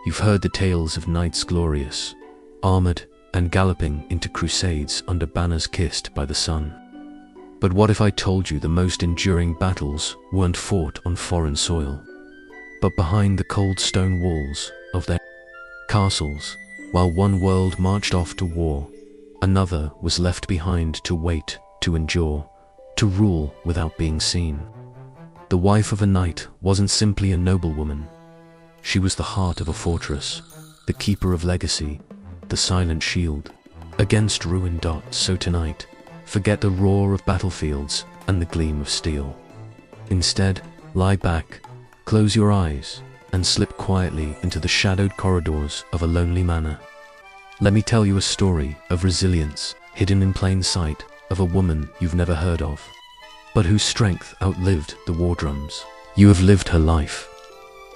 You've heard the tales of knights glorious, armored and galloping into crusades under banners kissed by the sun. But what if I told you the most enduring battles weren't fought on foreign soil, but behind the cold stone walls of their castles? While one world marched off to war, another was left behind to wait, to endure, to rule without being seen. The wife of a knight wasn't simply a noblewoman. She was the heart of a fortress, the keeper of legacy, the silent shield against ruin. So tonight, forget the roar of battlefields and the gleam of steel. Instead, lie back, close your eyes, and slip quietly into the shadowed corridors of a lonely manor. Let me tell you a story of resilience hidden in plain sight, of a woman you've never heard of, but whose strength outlived the war drums. You have lived her life,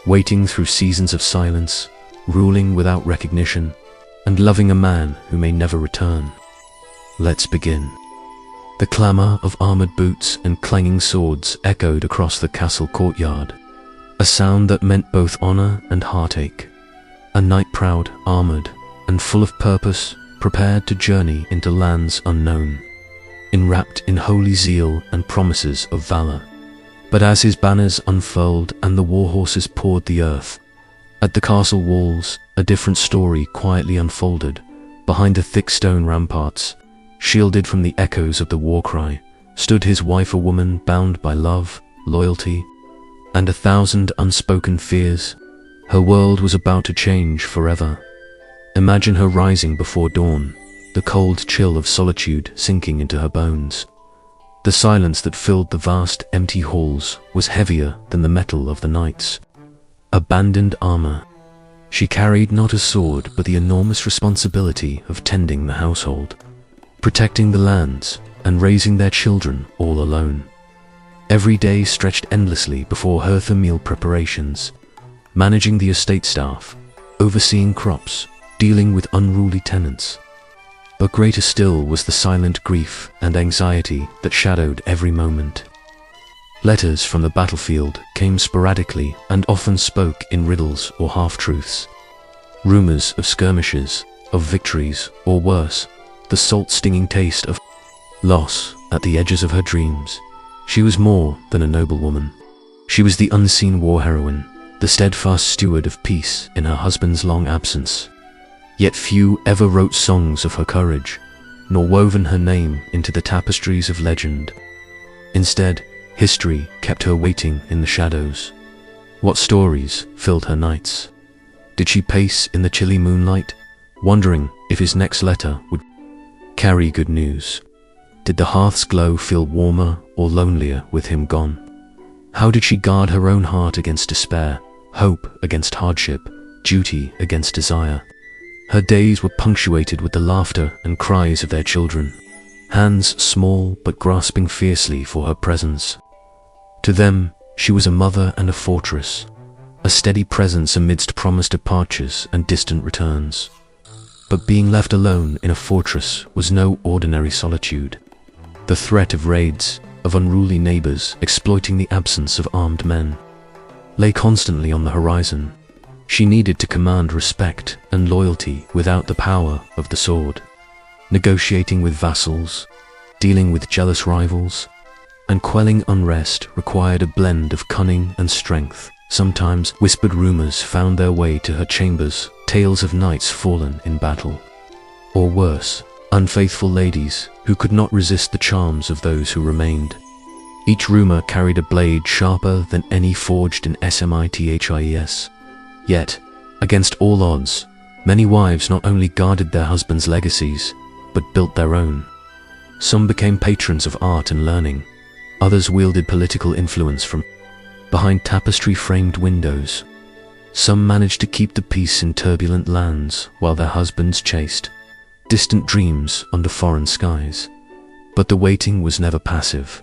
waiting through seasons of silence, ruling without recognition, and loving a man who may never return. Let's begin. The clamor of armored boots and clanging swords echoed across the castle courtyard, a sound that meant both honor and heartache. A knight proud, armored, and full of purpose, prepared to journey into lands unknown, enwrapped in holy zeal and promises of valor. But as his banners unfurled and the war horses pawed the earth, at the castle walls, a different story quietly unfolded. Behind the thick stone ramparts, shielded from the echoes of the war cry, stood his wife, a woman bound by love, loyalty, and 1,000 unspoken fears. Her world was about to change forever. Imagine her rising before dawn, the cold chill of solitude sinking into her bones. The silence that filled the vast, empty halls was heavier than the metal of the knights. Abandoned armor. She carried not a sword, but the enormous responsibility of tending the household, protecting the lands, and raising their children all alone. Every day stretched endlessly before her for meal preparations, managing the estate staff, overseeing crops, dealing with unruly tenants. But greater still was the silent grief and anxiety that shadowed every moment. Letters from the battlefield came sporadically and often spoke in riddles or half-truths. Rumors of skirmishes, of victories, or worse, the salt-stinging taste of loss at the edges of her dreams. She was more than a noblewoman. She was the unseen war heroine, the steadfast steward of peace in her husband's long absence. Yet few ever wrote songs of her courage, nor woven her name into the tapestries of legend. Instead, history kept her waiting in the shadows. What stories filled her nights? Did she pace in the chilly moonlight, wondering if his next letter would carry good news? Did the hearth's glow feel warmer or lonelier with him gone? How did she guard her own heart against despair, hope against hardship, duty against desire? Her days were punctuated with the laughter and cries of their children, hands small but grasping fiercely for her presence. To them, she was a mother and a fortress, a steady presence amidst promised departures and distant returns. But being left alone in a fortress was no ordinary solitude. The threat of raids, of unruly neighbors exploiting the absence of armed men, lay constantly on the horizon. She needed to command respect and loyalty without the power of the sword, negotiating with vassals, dealing with jealous rivals, and quelling unrest required a blend of cunning and strength. Sometimes whispered rumors found their way to her chambers, tales of knights fallen in battle, or worse, unfaithful ladies who could not resist the charms of those who remained. Each rumor carried a blade sharper than any forged in Smiths. Yet, against all odds, many wives not only guarded their husbands' legacies, but built their own. Some became patrons of art and learning. Others wielded political influence from behind tapestry-framed windows. Some managed to keep the peace in turbulent lands while their husbands chased distant dreams under foreign skies. But the waiting was never passive.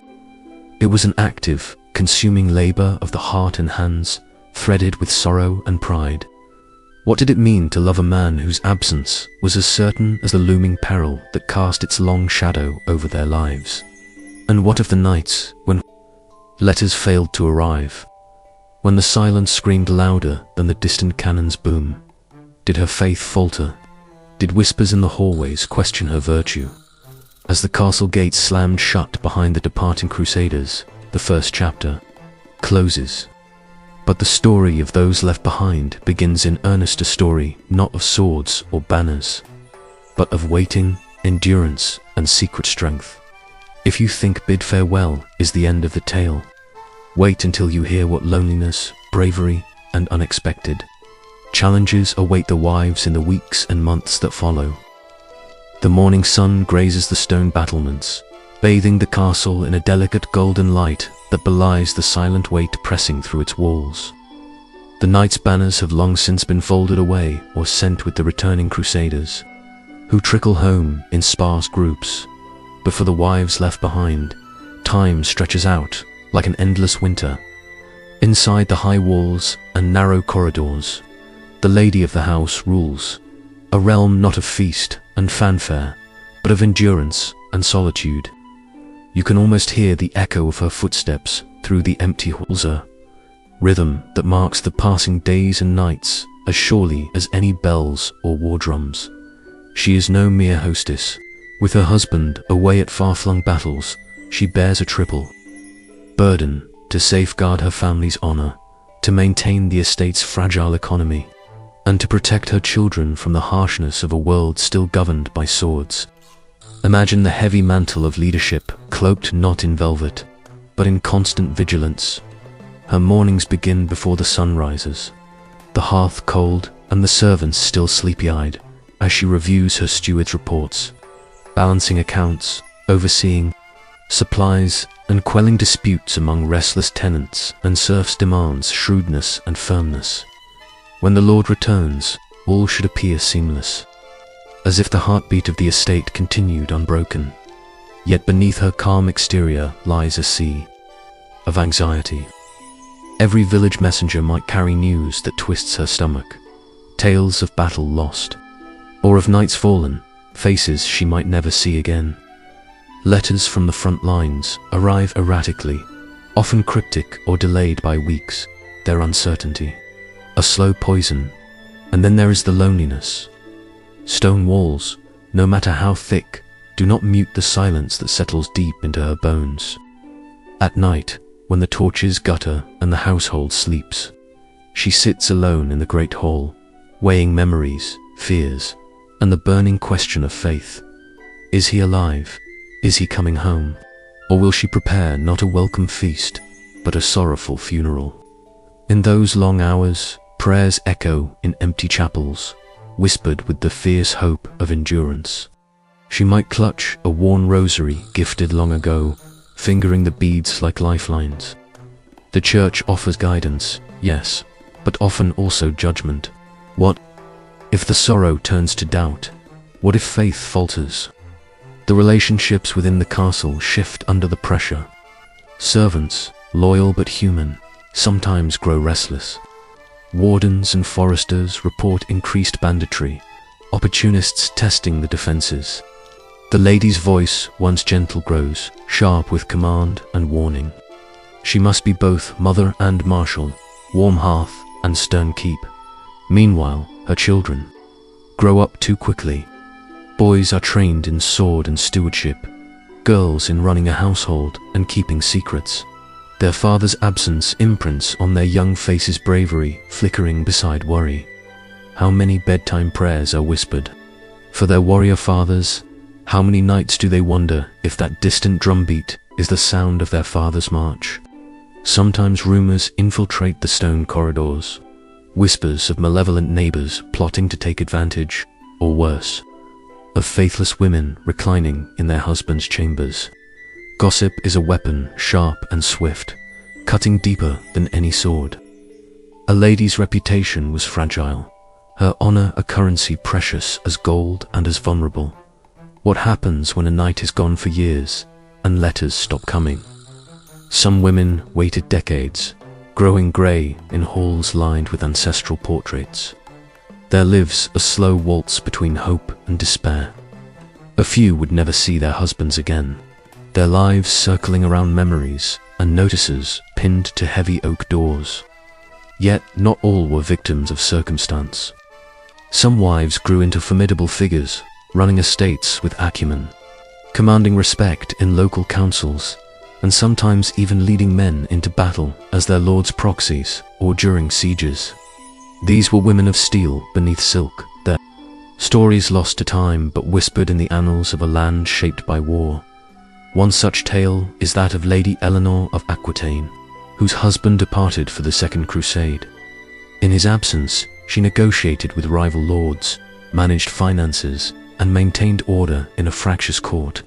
It was an active, consuming labor of the heart and hands, threaded with sorrow and pride. What did it mean to love a man whose absence was as certain as the looming peril that cast its long shadow over their lives? And what of the nights when letters failed to arrive, when the silence screamed louder than the distant cannon's boom? Did her faith falter? Did whispers in the hallways question her virtue? As the castle gates slammed shut behind the departing crusaders, the first chapter closes. But the story of those left behind begins in earnest, a story not of swords or banners, but of waiting, endurance, and secret strength. If you think bid farewell is the end of the tale, wait until you hear what loneliness, bravery, and unexpected challenges await the wives in the weeks and months that follow. The morning sun grazes the stone battlements, bathing the castle in a delicate golden light that belies the silent weight pressing through its walls. The knight's banners have long since been folded away or sent with the returning crusaders, who trickle home in sparse groups. But for the wives left behind, time stretches out like an endless winter. Inside the high walls and narrow corridors, the lady of the house rules, a realm not of feast and fanfare, but of endurance and solitude. You can almost hear the echo of her footsteps through the empty halls, a rhythm that marks the passing days and nights as surely as any bells or war drums. She is no mere hostess. With her husband away at far-flung battles, she bears a triple burden: to safeguard her family's honor, to maintain the estate's fragile economy, and to protect her children from the harshness of a world still governed by swords. Imagine the heavy mantle of leadership, cloaked not in velvet, but in constant vigilance. Her mornings begin before the sun rises, the hearth cold and the servants still sleepy-eyed, as she reviews her steward's reports, balancing accounts, overseeing supplies, and quelling disputes among restless tenants and serfs demands shrewdness and firmness. When the Lord returns, all should appear seamless, as if the heartbeat of the estate continued unbroken. Yet beneath her calm exterior lies a sea of anxiety. Every village messenger might carry news that twists her stomach, tales of battle lost, or of knights fallen, faces she might never see again. Letters from the front lines arrive erratically, often cryptic or delayed by weeks, their uncertainty a slow poison. And then there is the loneliness. Stone walls, no matter how thick, do not mute the silence that settles deep into her bones. At night, when the torches gutter and the household sleeps, she sits alone in the great hall, weighing memories, fears, and the burning question of faith. Is he alive? Is he coming home? Or will she prepare not a welcome feast, but a sorrowful funeral? In those long hours, prayers echo in empty chapels, whispered with the fierce hope of endurance. She might clutch a worn rosary gifted long ago, fingering the beads like lifelines. The church offers guidance, yes, but often also judgment. What if the sorrow turns to doubt? What if faith falters? The relationships within the castle shift under the pressure. Servants, loyal but human, sometimes grow restless. Wardens and foresters report increased banditry, opportunists testing the defenses. The lady's voice, once gentle, grows sharp with command and warning. She must be both mother and marshal, warm hearth and stern keep. Meanwhile, her children grow up too quickly. Boys are trained in sword and stewardship, girls in running a household and keeping secrets. Their father's absence imprints on their young faces bravery flickering beside worry. How many bedtime prayers are whispered for their warrior fathers? How many nights do they wonder if that distant drumbeat is the sound of their father's march? Sometimes rumors infiltrate the stone corridors, whispers of malevolent neighbors plotting to take advantage, or worse, of faithless women reclining in their husbands' chambers. Gossip is a weapon sharp and swift, cutting deeper than any sword. A lady's reputation was fragile, her honor a currency precious as gold and as vulnerable. What happens when a night is gone for years and letters stop coming? Some women waited decades, growing grey in halls lined with ancestral portraits. There lives a slow waltz between hope and despair. A few would never see their husbands again, their lives circling around memories and notices pinned to heavy oak doors. Yet not all were victims of circumstance. Some wives grew into formidable figures, running estates with acumen, commanding respect in local councils, and sometimes even leading men into battle as their lord's proxies or during sieges. These were women of steel beneath silk, their stories lost to time but whispered in the annals of a land shaped by war. One such tale is that of Lady Eleanor of Aquitaine, whose husband departed for the Second Crusade. In his absence, she negotiated with rival lords, managed finances, and maintained order in a fractious court.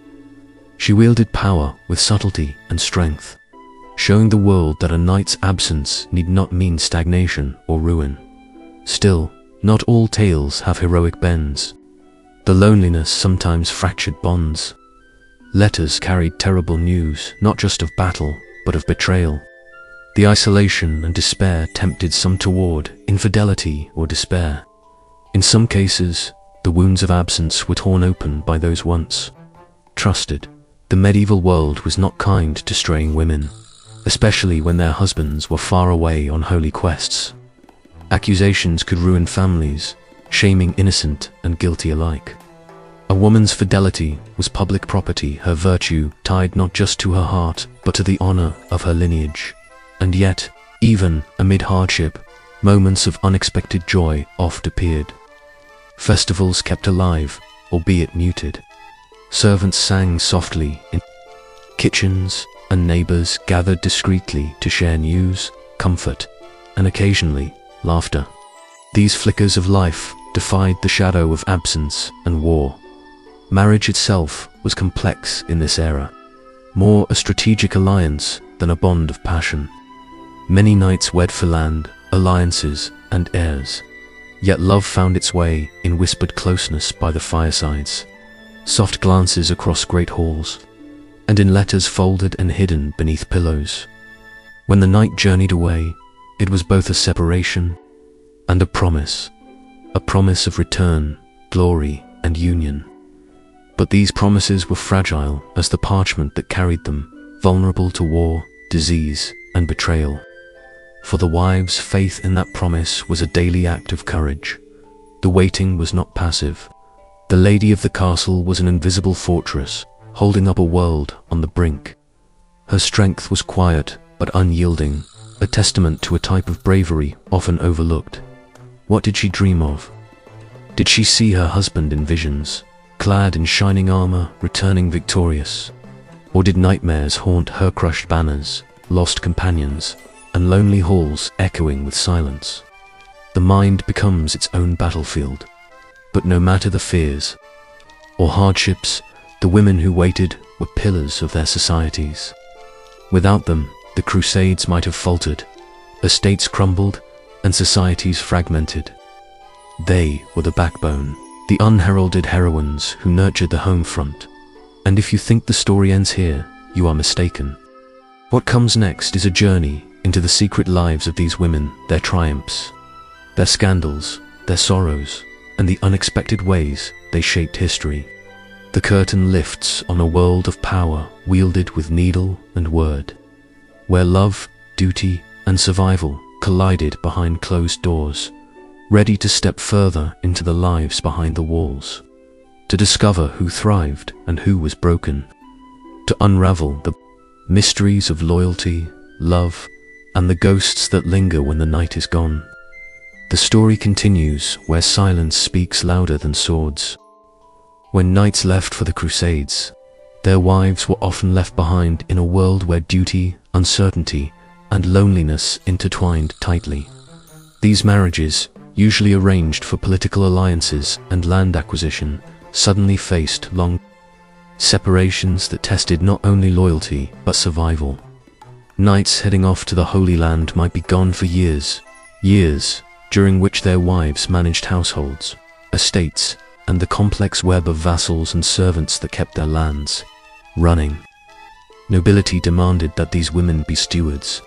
She wielded power with subtlety and strength, showing the world that a knight's absence need not mean stagnation or ruin. Still, not all tales have heroic bends. The loneliness sometimes fractured bonds. Letters carried terrible news, not just of battle, but of betrayal. The isolation and despair tempted some toward infidelity or despair. In some cases, the wounds of absence were torn open by those once trusted. The medieval world was not kind to straying women, especially when their husbands were far away on holy quests. Accusations could ruin families, shaming innocent and guilty alike. A woman's fidelity was public property, her virtue tied not just to her heart, but to the honor of her lineage. And yet, even amid hardship, moments of unexpected joy oft appeared. Festivals kept alive, albeit muted. Servants sang softly in kitchens, and neighbors gathered discreetly to share news, comfort, and occasionally, laughter. These flickers of life defied the shadow of absence and war. Marriage itself was complex in this era, more a strategic alliance than a bond of passion. Many knights wed for land, alliances, and heirs. Yet love found its way in whispered closeness by the firesides, soft glances across great halls, and in letters folded and hidden beneath pillows. When the knight journeyed away, it was both a separation and a promise of return, glory, and union. But these promises were fragile as the parchment that carried them, vulnerable to war, disease, and betrayal. For the wives, faith in that promise was a daily act of courage. The waiting was not passive. The lady of the castle was an invisible fortress, holding up a world on the brink. Her strength was quiet but unyielding, a testament to a type of bravery often overlooked. What did she dream of? Did she see her husband in visions, clad in shining armor, returning victorious? Or did nightmares haunt her crushed banners, lost companions, and lonely halls echoing with silence? The mind becomes its own battlefield. But no matter the fears or hardships, the women who waited were pillars of their societies. Without them, the Crusades might have faltered, estates crumbled, and societies fragmented. They were the backbone, the unheralded heroines who nurtured the home front. And if you think the story ends here, you are mistaken. What comes next is a journey into the secret lives of these women, their triumphs, their scandals, their sorrows, and the unexpected ways they shaped history. The curtain lifts on a world of power wielded with needle and word, where love, duty, and survival collided behind closed doors, ready to step further into the lives behind the walls, to discover who thrived and who was broken, to unravel the mysteries of loyalty, love, and the ghosts that linger when the night is gone. The story continues where silence speaks louder than swords. When knights left for the Crusades, their wives were often left behind in a world where duty, uncertainty, and loneliness intertwined tightly. These marriages, usually arranged for political alliances and land acquisition, suddenly faced long separations that tested not only loyalty but survival. Knights heading off to the Holy Land might be gone for years, during which their wives managed households, estates, and the complex web of vassals and servants that kept their lands running. Nobility demanded that these women be stewards,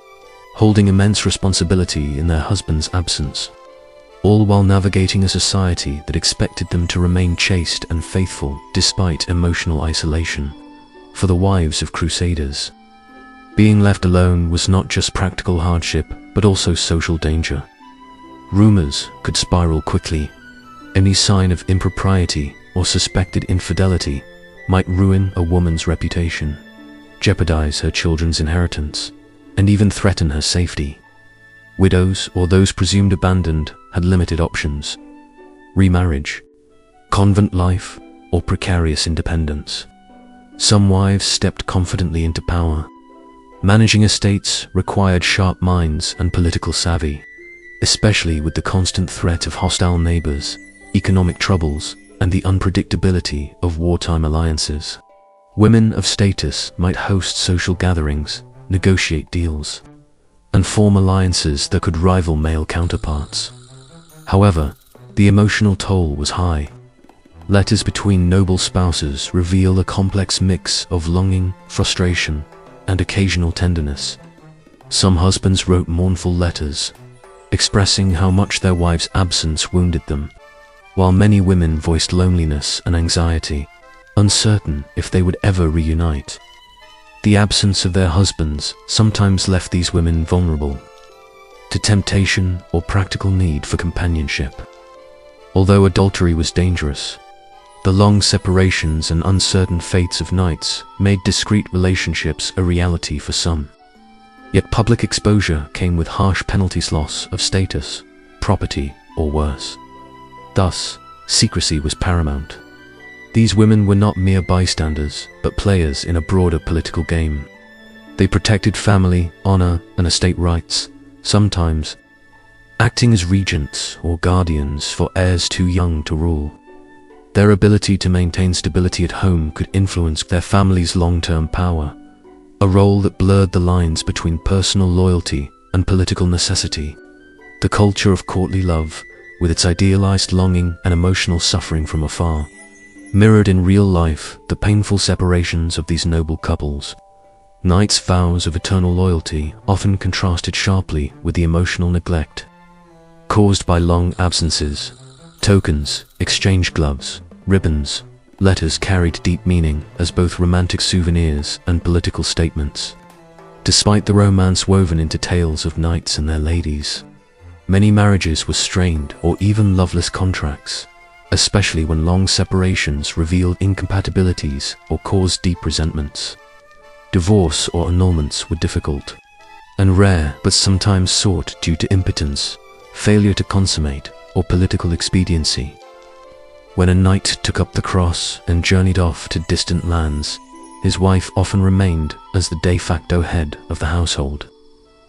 holding immense responsibility in their husband's absence, all while navigating a society that expected them to remain chaste and faithful despite emotional isolation. For the wives of Crusaders, being left alone was not just practical hardship, but also social danger. Rumors could spiral quickly. Any sign of impropriety or suspected infidelity might ruin a woman's reputation, jeopardize her children's inheritance, and even threaten her safety. Widows or those presumed abandoned had limited options: remarriage, convent life, or precarious independence. Some wives stepped confidently into power. Managing estates required sharp minds and political savvy, especially with the constant threat of hostile neighbors, economic troubles, and the unpredictability of wartime alliances. Women of status might host social gatherings, negotiate deals, and form alliances that could rival male counterparts. However, the emotional toll was high. Letters between noble spouses reveal a complex mix of longing, frustration, and occasional tenderness. Some husbands wrote mournful letters, expressing how much their wife's absence wounded them, while many women voiced loneliness and anxiety, uncertain if they would ever reunite. The absence of their husbands sometimes left these women vulnerable to temptation or practical need for companionship. Although adultery was dangerous, the long separations and uncertain fates of knights made discreet relationships a reality for some. Yet public exposure came with harsh penalties: loss of status, property, or worse. Thus, secrecy was paramount. These women were not mere bystanders, but players in a broader political game. They protected family, honor, and estate rights, sometimes acting as regents or guardians for heirs too young to rule. Their ability to maintain stability at home could influence their family's long-term power, a role that blurred the lines between personal loyalty and political necessity. The culture of courtly love, with its idealized longing and emotional suffering from afar, mirrored in real life the painful separations of these noble couples. Knights' vows of eternal loyalty often contrasted sharply with the emotional neglect caused by long absences. Tokens, exchange gloves, ribbons, letters carried deep meaning as both romantic souvenirs and political statements. Despite the romance woven into tales of knights and their ladies, many marriages were strained or even loveless contracts, especially when long separations revealed incompatibilities or caused deep resentments. Divorce or annulments were difficult and rare, but sometimes sought due to impotence, failure to consummate, or political expediency. When a knight took up the cross and journeyed off to distant lands, his wife often remained as the de facto head of the household.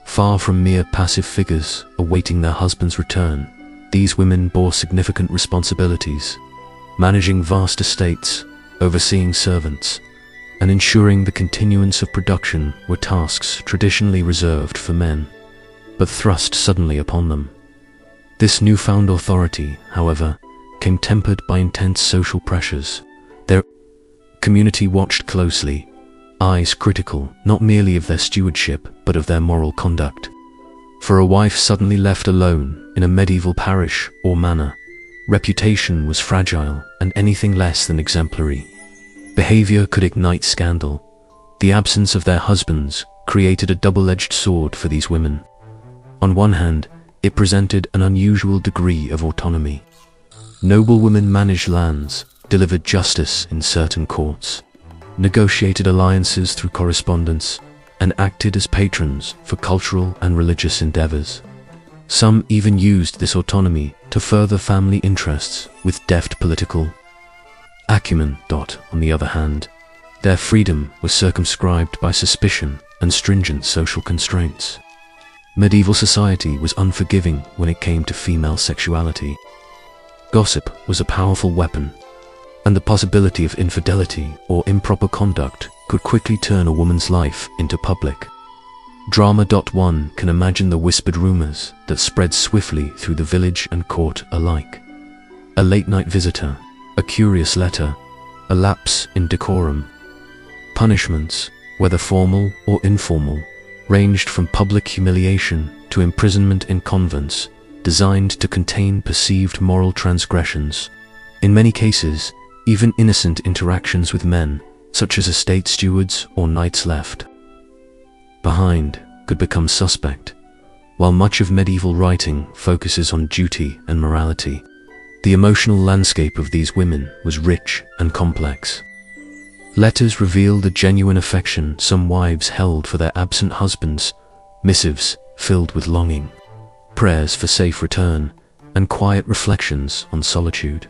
Far from mere passive figures awaiting their husband's return, these women bore significant responsibilities, managing vast estates, overseeing servants, and ensuring the continuance of production were tasks traditionally reserved for men, but thrust suddenly upon them. This newfound authority, however, came tempered by intense social pressures. Their community watched closely, eyes critical not merely of their stewardship but of their moral conduct. For a wife suddenly left alone in a medieval parish or manor, reputation was fragile and anything less than exemplary. Behavior could ignite scandal. The absence of their husbands created a double-edged sword for these women. On one hand, it presented an unusual degree of autonomy. Noblewomen managed lands, delivered justice in certain courts, negotiated alliances through correspondence, and acted as patrons for cultural and religious endeavors. Some even used this autonomy to further family interests with deft political acumen. On the other hand, their freedom was circumscribed by suspicion and stringent social constraints. Medieval society was unforgiving when it came to female sexuality. Gossip was a powerful weapon, and the possibility of infidelity or improper conduct could quickly turn a woman's life into public drama. One can imagine the whispered rumors that spread swiftly through the village and court alike. A late-night visitor, a curious letter, a lapse in decorum. Punishments, whether formal or informal, ranged from public humiliation to imprisonment in convents, designed to contain perceived moral transgressions. In many cases, even innocent interactions with men, such as estate stewards or knights left behind, could become suspect. While much of medieval writing focuses on duty and morality, The emotional landscape of these women was rich and complex. Letters reveal the genuine affection some wives held for their absent husbands, missives filled with longing, prayers for safe return, and quiet reflections on solitude.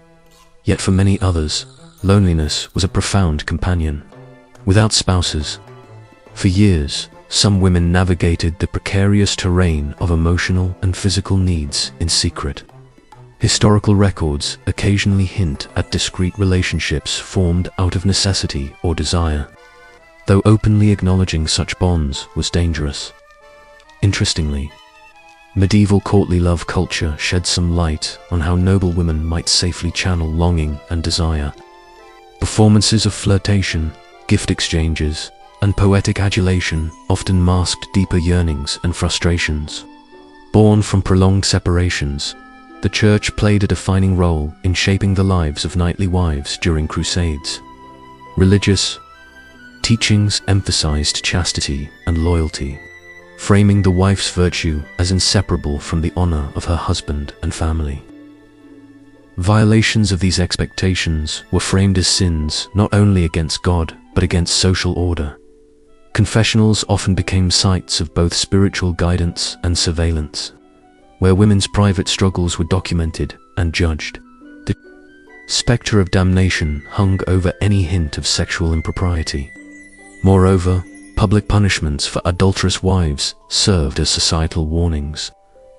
Yet for many others, loneliness was a profound companion. Without spouses, for years, some women navigated the precarious terrain of emotional and physical needs in secret. Historical records occasionally hint at discreet relationships formed out of necessity or desire, though openly acknowledging such bonds was dangerous. Interestingly, medieval courtly love culture shed some light on how noblewomen might safely channel longing and desire. Performances of flirtation, gift exchanges, and poetic adulation often masked deeper yearnings and frustrations. Born from prolonged separations, the Church played a defining role in shaping the lives of knightly wives during crusades. Religious teachings emphasized chastity and loyalty, framing the wife's virtue as inseparable from the honor of her husband and family. Violations of these expectations were framed as sins not only against God but against social order. Confessionals often became sites of both spiritual guidance and surveillance, where women's private struggles were documented and judged. The specter of damnation hung over any hint of sexual impropriety. Moreover, public punishments for adulterous wives served as societal warnings,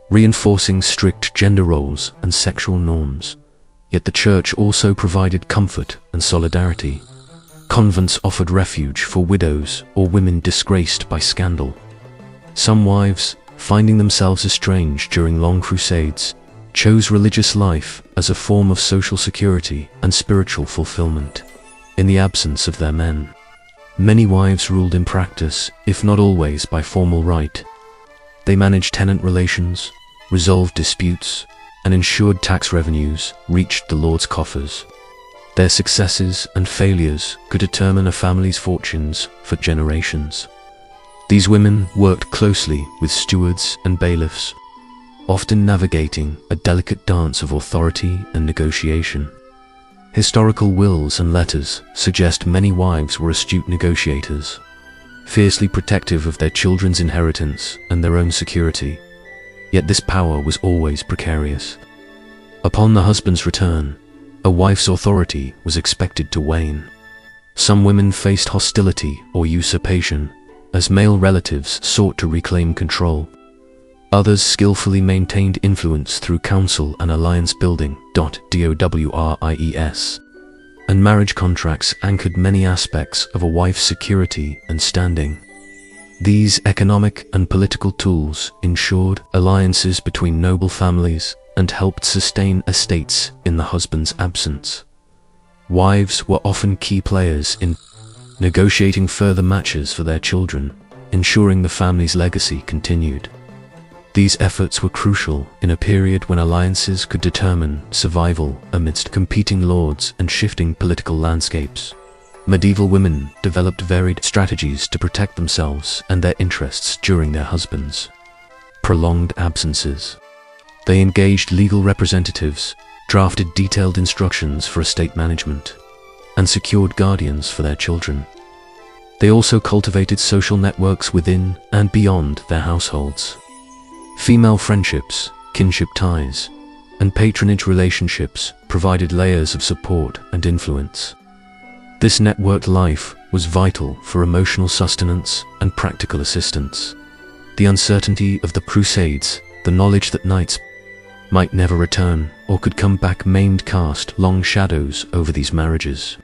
reinforcing strict gender roles and sexual norms. Yet the Church also provided comfort and solidarity. Convents offered refuge for widows or women disgraced by scandal. Some wives, finding themselves estranged during long crusades, chose religious life as a form of social security and spiritual fulfillment. In the absence of their men, many wives ruled in practice, if not always by formal right. They managed tenant relations, resolved disputes, and ensured tax revenues reached the Lord's coffers. Their successes and failures could determine a family's fortunes for generations. These women worked closely with stewards and bailiffs, often navigating a delicate dance of authority and negotiation. Historical wills and letters suggest many wives were astute negotiators, fiercely protective of their children's inheritance and their own security. Yet this power was always precarious. Upon the husband's return, a wife's authority was expected to wane. Some women faced hostility or usurpation as male relatives sought to reclaim control. Others skillfully maintained influence through counsel and alliance building. DOWRIES. And marriage contracts anchored many aspects of a wife's security and standing. These economic and political tools ensured alliances between noble families and helped sustain estates in the husband's absence. Wives were often key players in negotiating further matches for their children, ensuring the family's legacy continued. These efforts were crucial in a period when alliances could determine survival amidst competing lords and shifting political landscapes. Medieval women developed varied strategies to protect themselves and their interests during their husbands' prolonged absences. They engaged legal representatives, drafted detailed instructions for estate management, and secured guardians for their children. They also cultivated social networks within and beyond their households. Female friendships, kinship ties, and patronage relationships provided layers of support and influence. This networked life was vital for emotional sustenance and practical assistance. The uncertainty of the Crusades, the knowledge that knights might never return or could come back maimed, cast long shadows over these marriages.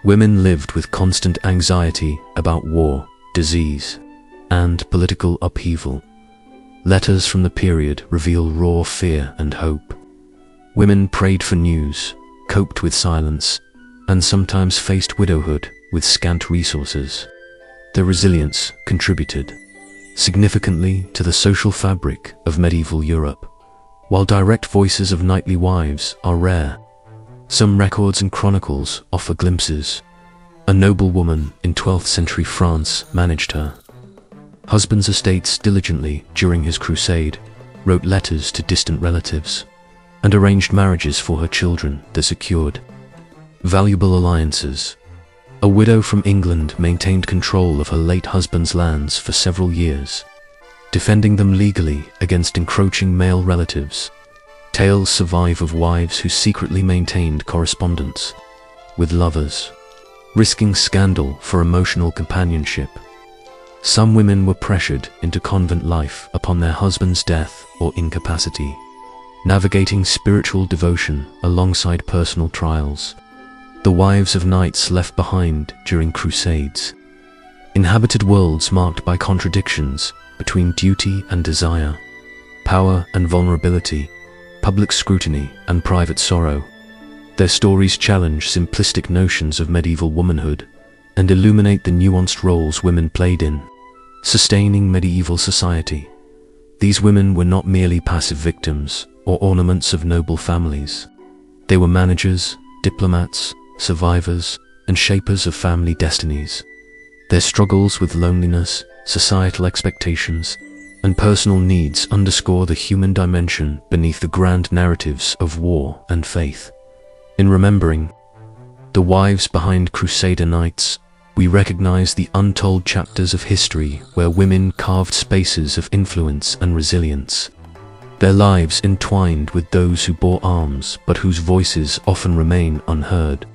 Women lived with constant anxiety about war, disease, and political upheaval. Letters from the period reveal raw fear and hope. Women prayed for news, coped with silence, and sometimes faced widowhood with scant resources. Their resilience contributed significantly to the social fabric of medieval Europe. While direct voices of knightly wives are rare, some records and chronicles offer glimpses. A noblewoman in 12th century France managed her husband's estates diligently during his crusade, wrote letters to distant relatives, and arranged marriages for her children they secured. Valuable alliances. A widow from England maintained control of her late husband's lands for several years, defending them legally against encroaching male relatives. Tales survive of wives who secretly maintained correspondence with lovers, risking scandal for emotional companionship. Some women were pressured into convent life upon their husband's death or incapacity, navigating spiritual devotion alongside personal trials. The wives of knights left behind during crusades. Inhabited worlds marked by contradictions between duty and desire, power and vulnerability, public scrutiny and private sorrow. Their stories challenge simplistic notions of medieval womanhood and illuminate the nuanced roles women played in sustaining medieval society. These women were not merely passive victims or ornaments of noble families. They were managers, diplomats, survivors, and shapers of family destinies. Their struggles with loneliness, societal expectations, and personal needs underscore the human dimension beneath the grand narratives of war and faith. In remembering the wives behind Crusader knights, we recognize the untold chapters of history where women carved spaces of influence and resilience. Their lives entwined with those who bore arms but whose voices often remain unheard.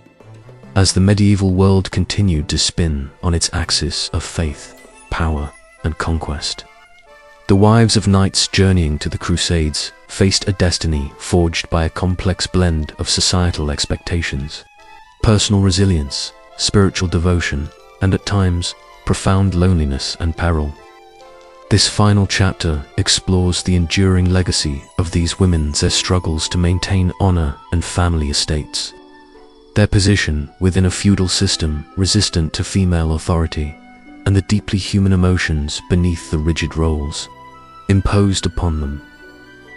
As the medieval world continued to spin on its axis of faith, power, and conquest, the wives of knights journeying to the Crusades faced a destiny forged by a complex blend of societal expectations, personal resilience, spiritual devotion, and at times, profound loneliness and peril. This final chapter explores the enduring legacy of these women, their struggles to maintain honor and family estates, their position within a feudal system resistant to female authority, and the deeply human emotions beneath the rigid roles imposed upon them.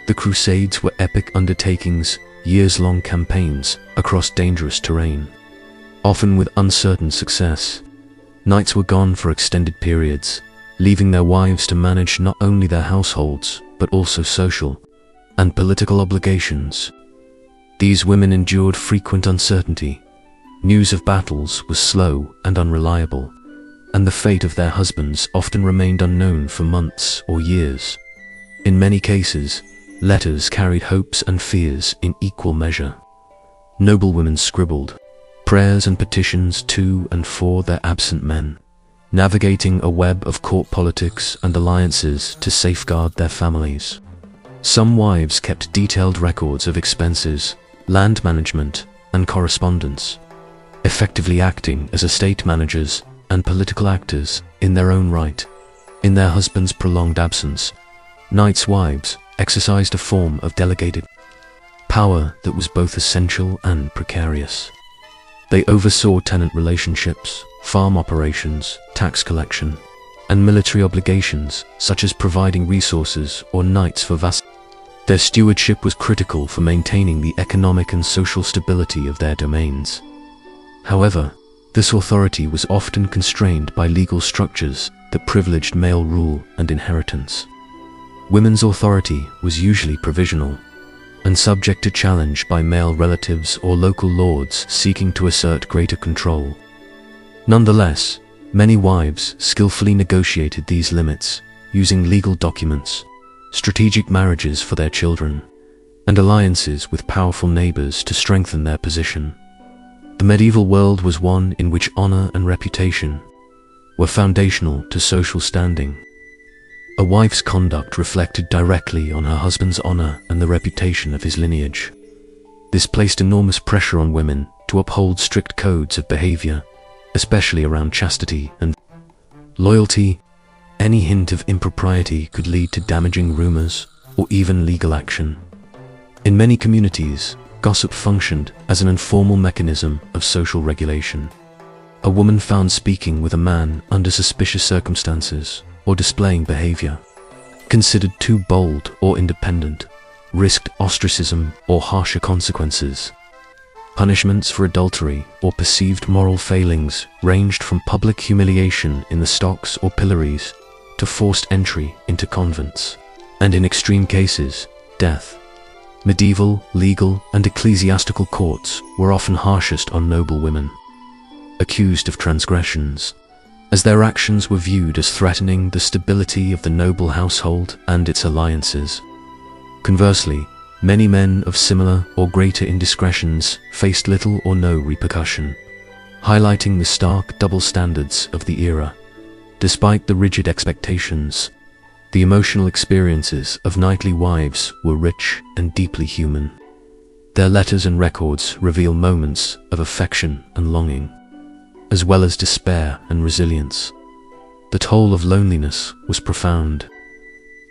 The Crusades were epic undertakings, years-long campaigns across dangerous terrain, often with uncertain success. Knights were gone for extended periods, leaving their wives to manage not only their households, but also social and political obligations. These women endured frequent uncertainty. News of battles was slow and unreliable, and the fate of their husbands often remained unknown for months or years. In many cases, letters carried hopes and fears in equal measure. Noblewomen scribbled prayers and petitions to and for their absent men, navigating a web of court politics and alliances to safeguard their families. Some wives kept detailed records of expenses, land management, and correspondence, effectively acting as estate managers and political actors in their own right. In their husband's prolonged absence, knights' wives exercised a form of delegated power that was both essential and precarious. They oversaw tenant relationships, farm operations, tax collection, and military obligations such as providing resources or knights for vassals. Their stewardship was critical for maintaining the economic and social stability of their domains. However, this authority was often constrained by legal structures that privileged male rule and inheritance. Women's authority was usually provisional and subject to challenge by male relatives or local lords seeking to assert greater control. Nonetheless, many wives skillfully negotiated these limits using legal documents, strategic marriages for their children, and alliances with powerful neighbors to strengthen their position. The medieval world was one in which honor and reputation were foundational to social standing. A wife's conduct reflected directly on her husband's honor and the reputation of his lineage. This placed enormous pressure on women to uphold strict codes of behavior, especially around chastity and loyalty. Any hint of impropriety could lead to damaging rumors or even legal action. In many communities, gossip functioned as an informal mechanism of social regulation. A woman found speaking with a man under suspicious circumstances or displaying behavior considered too bold or independent risked ostracism or harsher consequences. Punishments for adultery or perceived moral failings ranged from public humiliation in the stocks or pillories to forced entry into convents, and in extreme cases, death. Medieval, legal, and ecclesiastical courts were often harshest on noblewomen, accused of transgressions, as their actions were viewed as threatening the stability of the noble household and its alliances. Conversely, many men of similar or greater indiscretions faced little or no repercussion, highlighting the stark double standards of the era. Despite the rigid expectations, the emotional experiences of knightly wives were rich and deeply human. Their letters and records reveal moments of affection and longing, as well as despair and resilience. The toll of loneliness was profound.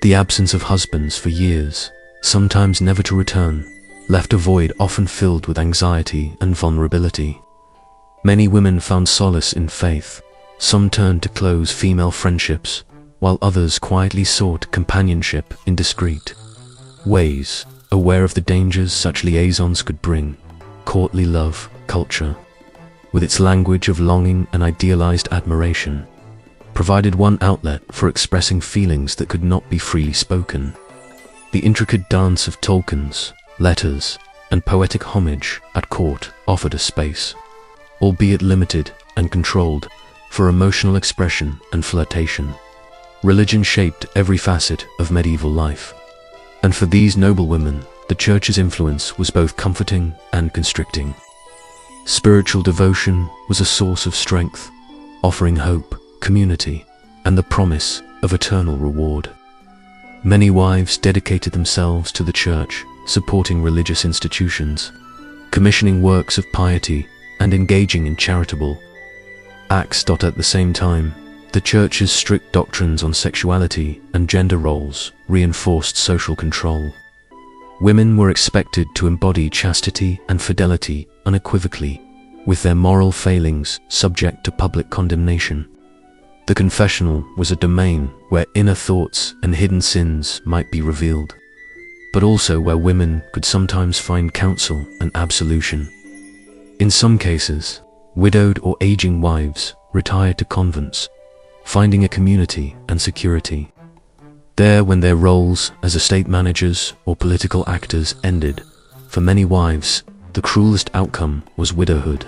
The absence of husbands for years, sometimes never to return, left a void often filled with anxiety and vulnerability. Many women found solace in faith. Some turned to close female friendships, while others quietly sought companionship in discreet ways, aware of the dangers such liaisons could bring. Courtly love culture, with its language of longing and idealized admiration, provided one outlet for expressing feelings that could not be freely spoken. The intricate dance of tokens, letters, and poetic homage at court offered a space, albeit limited and controlled, for emotional expression and flirtation. Religion shaped every facet of medieval life, and for these noblewomen, the church's influence was both comforting and constricting. Spiritual devotion was a source of strength, offering hope, community, and the promise of eternal reward. Many wives dedicated themselves to the church, supporting religious institutions, commissioning works of piety, and engaging in charitable acts. At the same time, the church's strict doctrines on sexuality and gender roles reinforced social control. Women were expected to embody chastity and fidelity unequivocally, with their moral failings subject to public condemnation. The confessional was a domain where inner thoughts and hidden sins might be revealed, but also where women could sometimes find counsel and absolution. In some cases, widowed or aging wives retired to convents, finding a community and security there when their roles as estate managers or political actors ended. For many wives, the cruelest outcome was widowhood.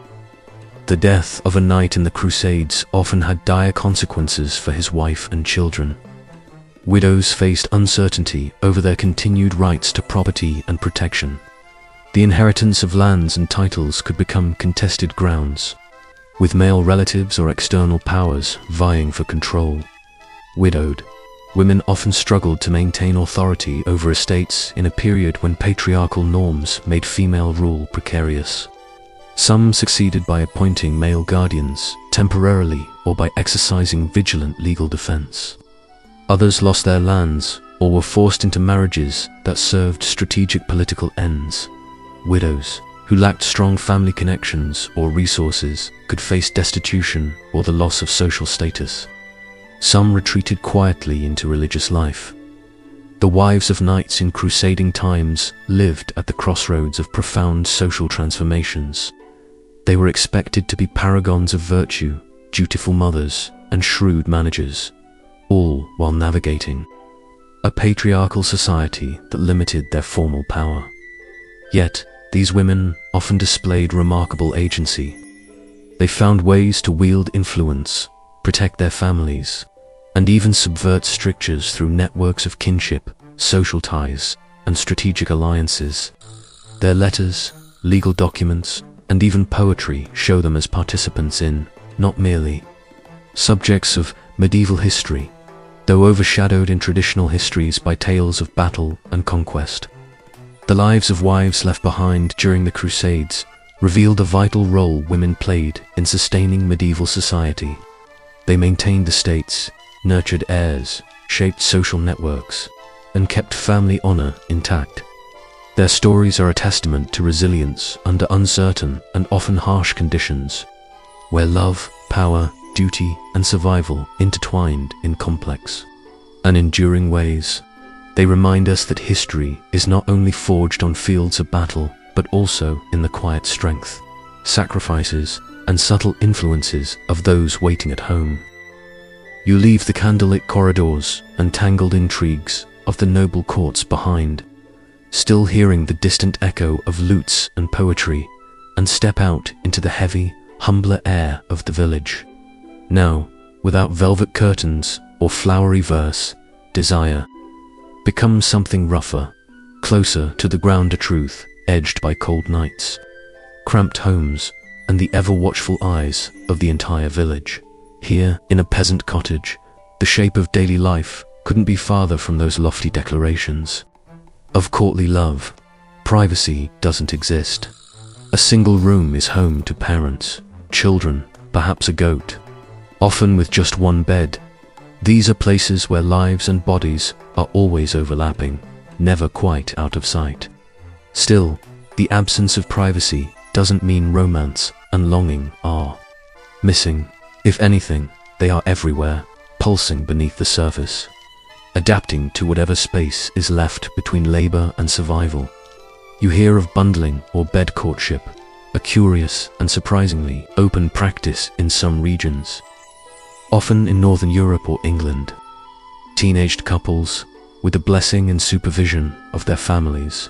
The death of a knight in the Crusades often had dire consequences for his wife and children. Widows faced uncertainty over their continued rights to property and protection. The inheritance of lands and titles could become contested grounds, with male relatives or external powers vying for control. Widowed women often struggled to maintain authority over estates in a period when patriarchal norms made female rule precarious. Some succeeded by appointing male guardians temporarily or by exercising vigilant legal defense. Others lost their lands or were forced into marriages that served strategic political ends. Widows who lacked strong family connections or resources could face destitution or the loss of social status. Some retreated quietly into religious life. The wives of knights in crusading times lived at the crossroads of profound social transformations. They were expected to be paragons of virtue, dutiful mothers, and shrewd managers, all while navigating a patriarchal society that limited their formal power. Yet, these women often displayed remarkable agency. They found ways to wield influence, protect their families, and even subvert strictures through networks of kinship, social ties, and strategic alliances. Their letters, legal documents, and even poetry show them as participants in, not merely subjects of medieval history, though overshadowed in traditional histories by tales of battle and conquest. The lives of wives left behind during the Crusades revealed the vital role women played in sustaining medieval society. They maintained the states, nurtured heirs, shaped social networks, and kept family honor intact. Their stories are a testament to resilience under uncertain and often harsh conditions, where love, power, duty, and survival intertwined in complex and enduring ways. They remind us that history is not only forged on fields of battle, but also in the quiet strength, sacrifices, and subtle influences of those waiting at home. You leave the candlelit corridors and tangled intrigues of the noble courts behind, still hearing the distant echo of lutes and poetry, and step out into the heavy, humbler air of the village. Now, without velvet curtains or flowery verse, desire becomes something rougher, closer to the ground, a truth edged by cold nights, cramped homes, and the ever-watchful eyes of the entire village. Here, in a peasant cottage, the shape of daily life couldn't be farther from those lofty declarations of courtly love. Privacy doesn't exist. A single room is home to parents, children, perhaps a goat, often with just one bed. These are places where lives and bodies are always overlapping, never quite out of sight. Still, the absence of privacy doesn't mean romance and longing are missing. If anything, they are everywhere, pulsing beneath the surface, adapting to whatever space is left between labor and survival. You hear of bundling or bed courtship, a curious and surprisingly open practice in some regions. Often in Northern Europe or England, teenaged couples, with the blessing and supervision of their families,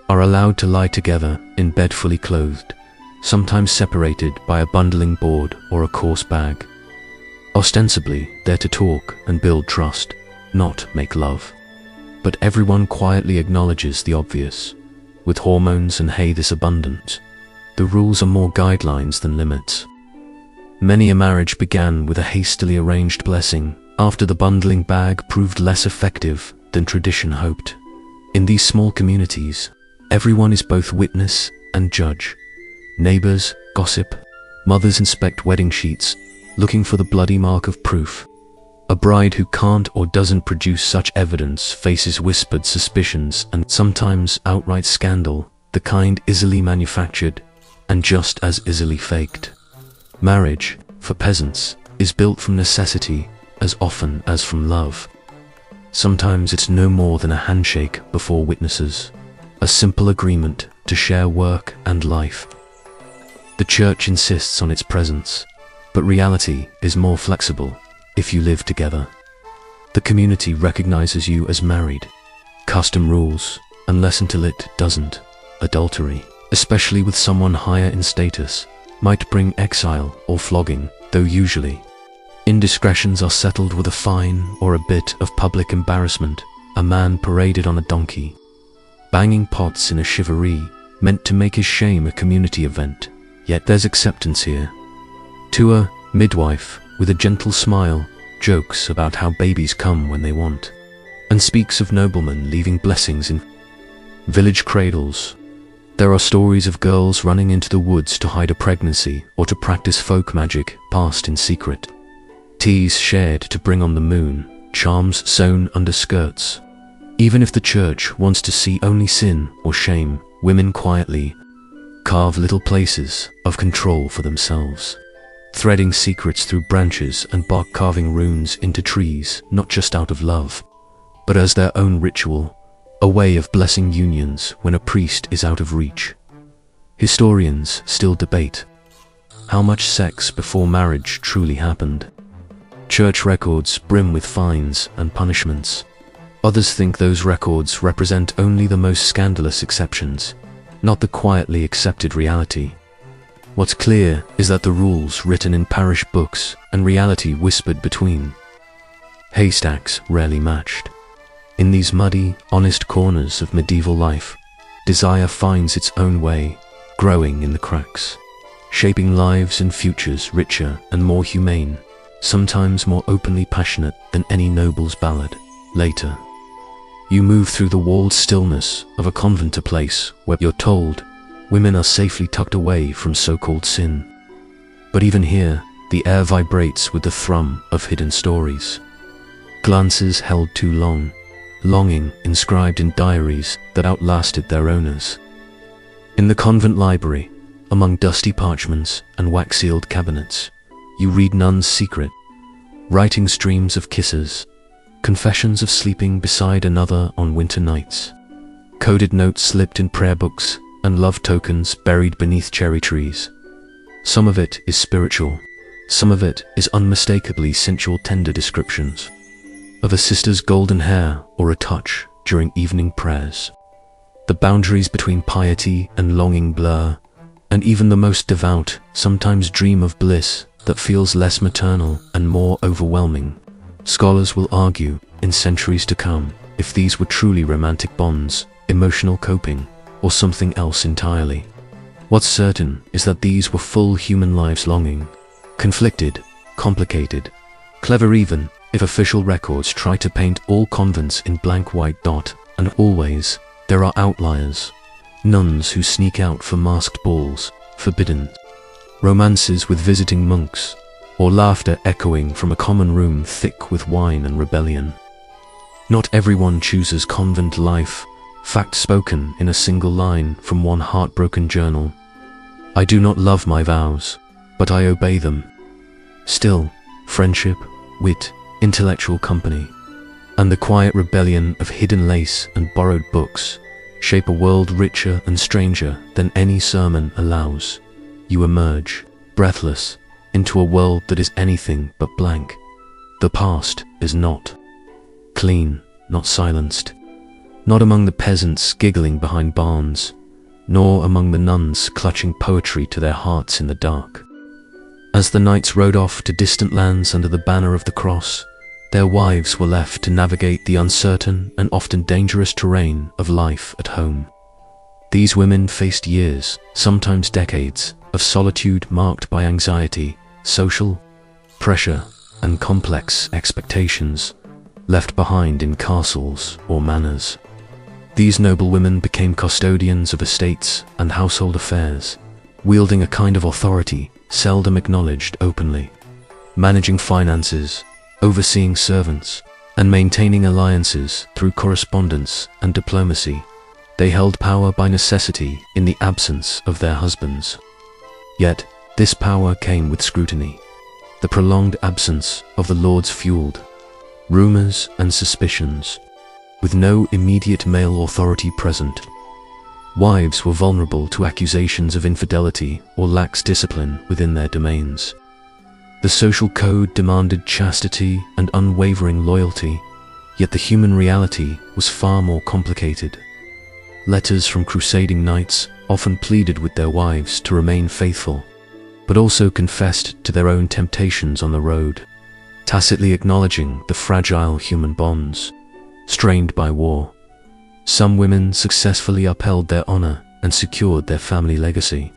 are allowed to lie together in bed fully clothed, sometimes separated by a bundling board or a coarse bag. Ostensibly, they're to talk and build trust, not make love. But everyone quietly acknowledges the obvious. With hormones and hay this abundant, the rules are more guidelines than limits. Many a marriage began with a hastily arranged blessing after the bundling bag proved less effective than tradition hoped. In these small communities, everyone is both witness and judge. Neighbors gossip, mothers inspect wedding sheets, looking for the bloody mark of proof. A bride who can't or doesn't produce such evidence faces whispered suspicions and sometimes outright scandal, the kind easily manufactured and just as easily faked. Marriage, for peasants, is built from necessity as often as from love. Sometimes it's no more than a handshake before witnesses, a simple agreement to share work and life. The church insists on its presence, but reality is more flexible if you live together. The community recognizes you as married. Custom rules, unless until it doesn't. Adultery, especially with someone higher in status, might bring exile or flogging, though usually indiscretions are settled with a fine or a bit of public embarrassment. A man paraded on a donkey, banging pots in a charivari, meant to make his shame a community event. Yet there's acceptance here. To a midwife, with a gentle smile, jokes about how babies come when they want, and speaks of noblemen leaving blessings in village cradles. There are stories of girls running into the woods to hide a pregnancy or to practice folk magic passed in secret. Teas shared to bring on the moon, charms sewn under skirts. Even if the church wants to see only sin or shame, women quietly carve little places of control for themselves, threading secrets through branches and bark, carving runes into trees, not just out of love, but as their own ritual, a way of blessing unions when a priest is out of reach. Historians still debate how much sex before marriage truly happened. Church records brim with fines and punishments. Others think those records represent only the most scandalous exceptions, not the quietly accepted reality. What's clear is that the rules written in parish books and reality whispered between haystacks rarely matched. In these muddy, honest corners of medieval life, desire finds its own way, growing in the cracks, shaping lives and futures richer and more humane, sometimes more openly passionate than any noble's ballad. Later, you move through the walled stillness of a convent, to a place where you're told women are safely tucked away from so-called sin. But even here, the air vibrates with the thrum of hidden stories. Glances held too long, longing inscribed in diaries that outlasted their owners. In the convent library, among dusty parchments and wax-sealed cabinets, you read nuns' secret, writing streams of kisses, confessions of sleeping beside another on winter nights, coded notes slipped in prayer books, and love tokens buried beneath cherry trees. Some of it is spiritual, some of it is unmistakably sensual, tender descriptions of a sister's golden hair or a touch during evening prayers. The boundaries between piety and longing blur, and even the most devout sometimes dream of bliss that feels less maternal and more overwhelming. Scholars will argue, in centuries to come, if these were truly romantic bonds, emotional coping, or something else entirely. What's certain is that these were full human lives, longing, conflicted, complicated, clever, even if official records try to paint all convents in blank white dot, and always there are outliers. Nuns who sneak out for masked balls, forbidden romances with visiting monks, or laughter echoing from a common room thick with wine and rebellion. Not everyone chooses convent life, fact spoken in a single line from one heartbroken journal. I do not love my vows, but I obey them. Still, friendship, wit, intellectual company, and the quiet rebellion of hidden lace and borrowed books shape a world richer and stranger than any sermon allows. You emerge, breathless, into a world that is anything but blank. The past is not clean, not silenced, not among the peasants giggling behind barns, nor among the nuns clutching poetry to their hearts in the dark. As the knights rode off to distant lands under the banner of the cross, their wives were left to navigate the uncertain and often dangerous terrain of life at home. These women faced years, sometimes decades, of solitude marked by anxiety, social pressure, and complex expectations, left behind in castles or manors. These noblewomen became custodians of estates and household affairs, wielding a kind of authority seldom acknowledged openly. Managing finances, overseeing servants, and maintaining alliances through correspondence and diplomacy, they held power by necessity in the absence of their husbands. Yet, this power came with scrutiny. The prolonged absence of the lords fueled rumors and suspicions. With no immediate male authority present, wives were vulnerable to accusations of infidelity or lax discipline within their domains. The social code demanded chastity and unwavering loyalty, yet the human reality was far more complicated. Letters from crusading knights often pleaded with their wives to remain faithful, but also confessed to their own temptations on the road, tacitly acknowledging the fragile human bonds strained by war. Some women successfully upheld their honor and secured their family legacy,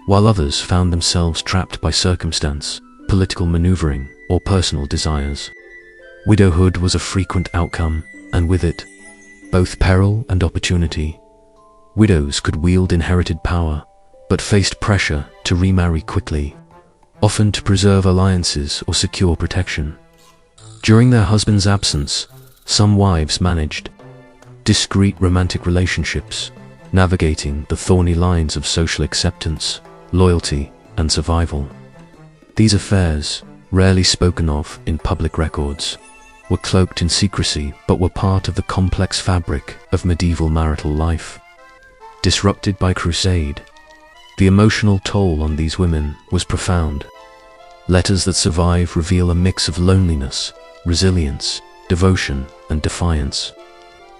while others found themselves trapped by circumstance, political maneuvering, or personal desires. Widowhood was a frequent outcome, and with it, both peril and opportunity. Widows could wield inherited power, but faced pressure to remarry quickly, often to preserve alliances or secure protection. During their husband's absence, some wives managed discreet romantic relationships, navigating the thorny lines of social acceptance, loyalty, and survival. These affairs, rarely spoken of in public records, were cloaked in secrecy but were part of the complex fabric of medieval marital life. Disrupted by crusade, the emotional toll on these women was profound. Letters that survive reveal a mix of loneliness, resilience, devotion, and defiance.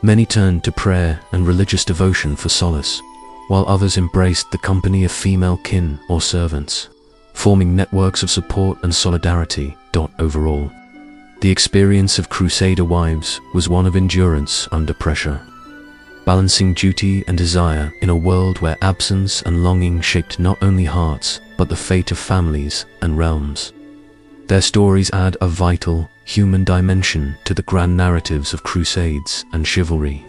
Many turned to prayer and religious devotion for solace, while others embraced the company of female kin or servants, forming networks of support and solidarity. Overall, the experience of Crusader wives was one of endurance under pressure, balancing duty and desire in a world where absence and longing shaped not only hearts, but the fate of families and realms. Their stories add a vital, human dimension to the grand narratives of crusades and chivalry,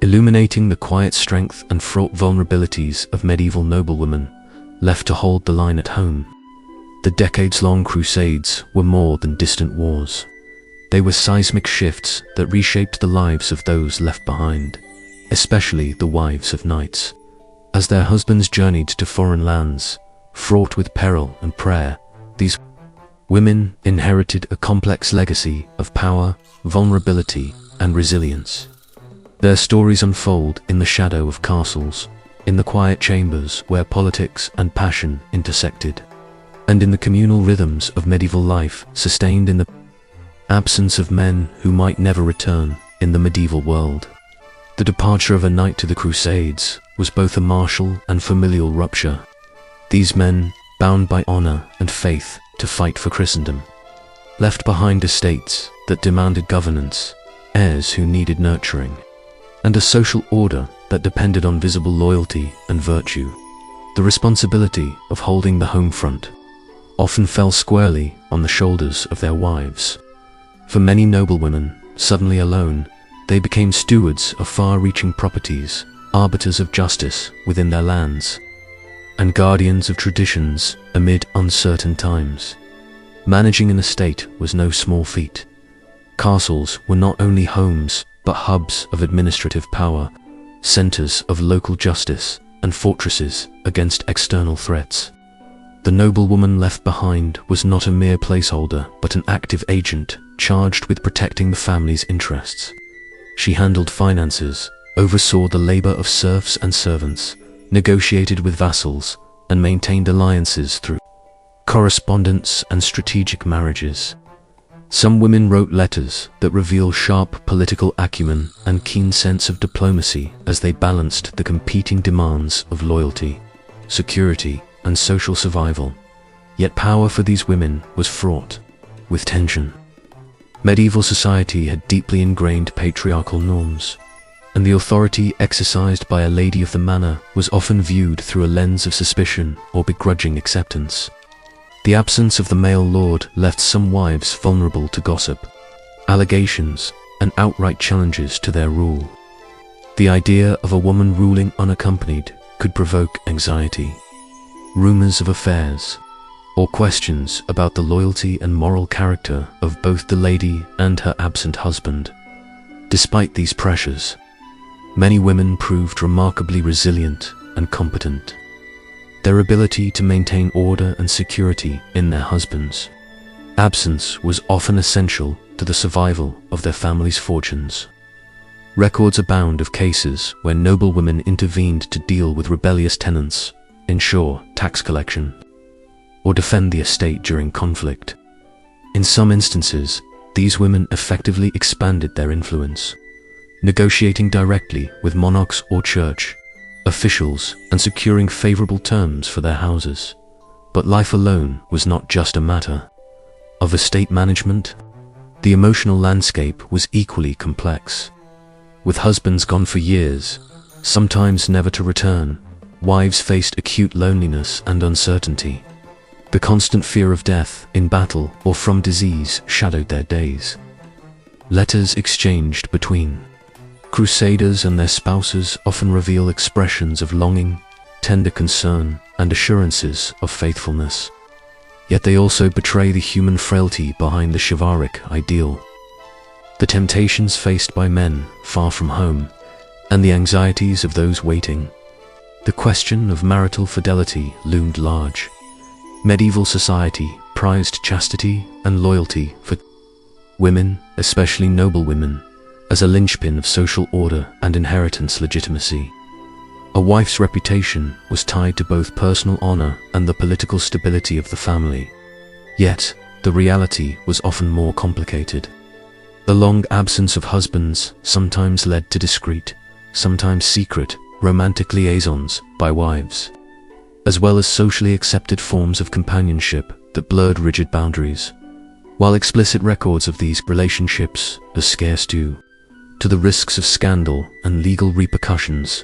illuminating the quiet strength and fraught vulnerabilities of medieval noblewomen left to hold the line at home. The decades-long crusades were more than distant wars. They were seismic shifts that reshaped the lives of those left behind, especially the wives of knights. As their husbands journeyed to foreign lands, fraught with peril and prayer, these women inherited a complex legacy of power, vulnerability, and resilience. Their stories unfold in the shadow of castles, in the quiet chambers where politics and passion intersected, and in the communal rhythms of medieval life sustained in the absence of men who might never return in the medieval world. The departure of a knight to the Crusades was both a martial and familial rupture. These men, bound by honor and faith to fight for Christendom, left behind estates that demanded governance, heirs who needed nurturing, and a social order that depended on visible loyalty and virtue. The responsibility of holding the home front often fell squarely on the shoulders of their wives. For many noblewomen, suddenly alone, they became stewards of far-reaching properties, arbiters of justice within their lands, and guardians of traditions amid uncertain times. Managing an estate was no small feat. Castles were not only homes, but hubs of administrative power, centers of local justice, and fortresses against external threats. The noblewoman left behind was not a mere placeholder, but an active agent charged with protecting the family's interests. She handled finances, oversaw the labor of serfs and servants, negotiated with vassals, and maintained alliances through correspondence and strategic marriages. Some women wrote letters that reveal sharp political acumen and keen sense of diplomacy as they balanced the competing demands of loyalty, security, and social survival. Yet power for these women was fraught with tension. Medieval society had deeply ingrained patriarchal norms, and the authority exercised by a lady of the manor was often viewed through a lens of suspicion or begrudging acceptance. The absence of the male lord left some wives vulnerable to gossip, allegations, and outright challenges to their rule. The idea of a woman ruling unaccompanied could provoke anxiety, rumors of affairs, or questions about the loyalty and moral character of both the lady and her absent husband. Despite these pressures, many women proved remarkably resilient and competent. Their ability to maintain order and security in their husbands' absence was often essential to the survival of their family's fortunes. Records abound of cases where noblewomen intervened to deal with rebellious tenants, ensure tax collection, or defend the estate during conflict. In some instances, these women effectively expanded their influence, negotiating directly with monarchs or church officials and securing favorable terms for their houses. But life alone was not just a matter of estate management. The emotional landscape was equally complex. With husbands gone for years, sometimes never to return, wives faced acute loneliness and uncertainty. The constant fear of death in battle or from disease shadowed their days. Letters exchanged between Crusaders and their spouses often reveal expressions of longing, tender concern, and assurances of faithfulness. Yet they also betray the human frailty behind the chivalric ideal, the temptations faced by men far from home, and the anxieties of those waiting. The question of marital fidelity loomed large. Medieval society prized chastity and loyalty for women, especially noblewomen, as a linchpin of social order and inheritance legitimacy. A wife's reputation was tied to both personal honor and the political stability of the family. Yet, the reality was often more complicated. The long absence of husbands sometimes led to discreet, sometimes secret, romantic liaisons by wives, as well as socially accepted forms of companionship that blurred rigid boundaries. While explicit records of these relationships are scarce due to the risks of scandal and legal repercussions,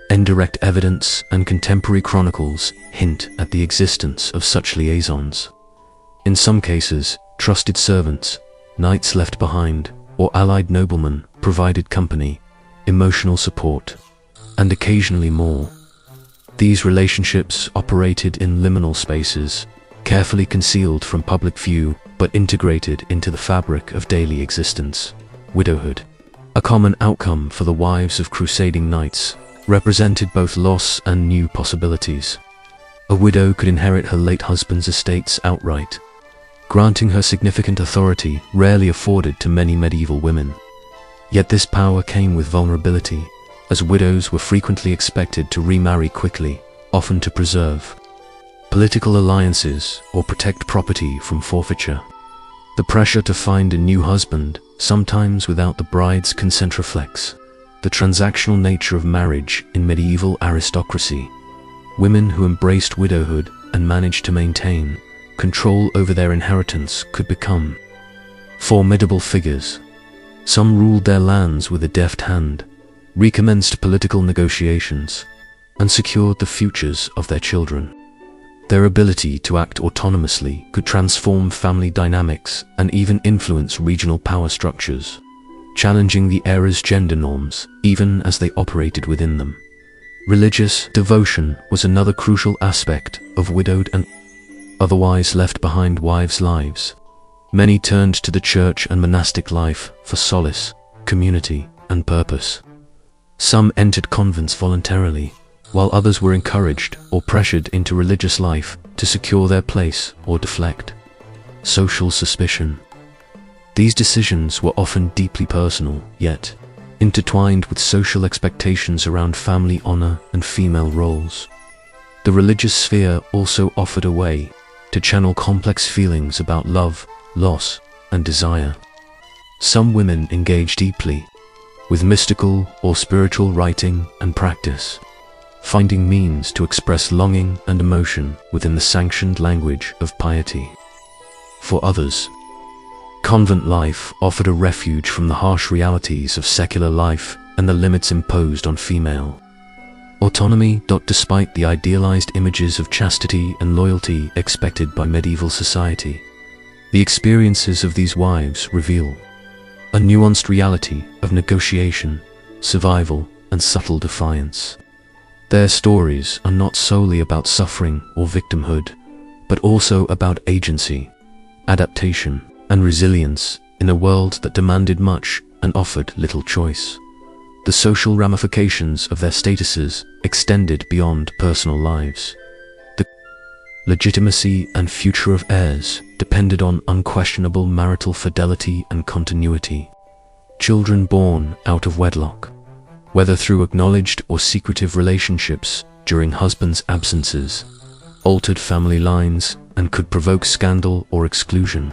indirect evidence and contemporary chronicles hint at the existence of such liaisons. In some cases, trusted servants, knights left behind, or allied noblemen provided company, emotional support, and occasionally more. These relationships operated in liminal spaces, carefully concealed from public view but integrated into the fabric of daily existence. Widowhood, a common outcome for the wives of crusading knights, represented both loss and new possibilities. A widow could inherit her late husband's estates outright, granting her significant authority rarely afforded to many medieval women. Yet this power came with vulnerability, as widows were frequently expected to remarry quickly, often to preserve political alliances or protect property from forfeiture. The pressure to find a new husband, sometimes without the bride's consent, reflects the transactional nature of marriage in medieval aristocracy. Women who embraced widowhood and managed to maintain control over their inheritance could become formidable figures. Some ruled their lands with a deft hand, recommenced political negotiations, and secured the futures of their children. Their ability to act autonomously could transform family dynamics and even influence regional power structures, challenging the era's gender norms even as they operated within them. Religious devotion was another crucial aspect of widowed and otherwise left behind wives' lives. Many turned to the church and monastic life for solace, community, and purpose. Some entered convents voluntarily, while others were encouraged or pressured into religious life to secure their place or deflect social suspicion. These decisions were often deeply personal, yet intertwined with social expectations around family honor and female roles. The religious sphere also offered a way to channel complex feelings about love, loss, and desire. Some women engaged deeply with mystical or spiritual writing and practice, finding means to express longing and emotion within the sanctioned language of piety. For others, convent life offered a refuge from the harsh realities of secular life and the limits imposed on female autonomy. Despite the idealized images of chastity and loyalty expected by medieval society, the experiences of these wives reveal a nuanced reality of negotiation, survival, and subtle defiance. Their stories are not solely about suffering or victimhood, but also about agency, adaptation, and resilience in a world that demanded much and offered little choice. The social ramifications of their statuses extended beyond personal lives. The legitimacy and future of heirs depended on unquestionable marital fidelity and continuity. Children born out of wedlock, whether through acknowledged or secretive relationships during husbands' absences, altered family lines and could provoke scandal or exclusion.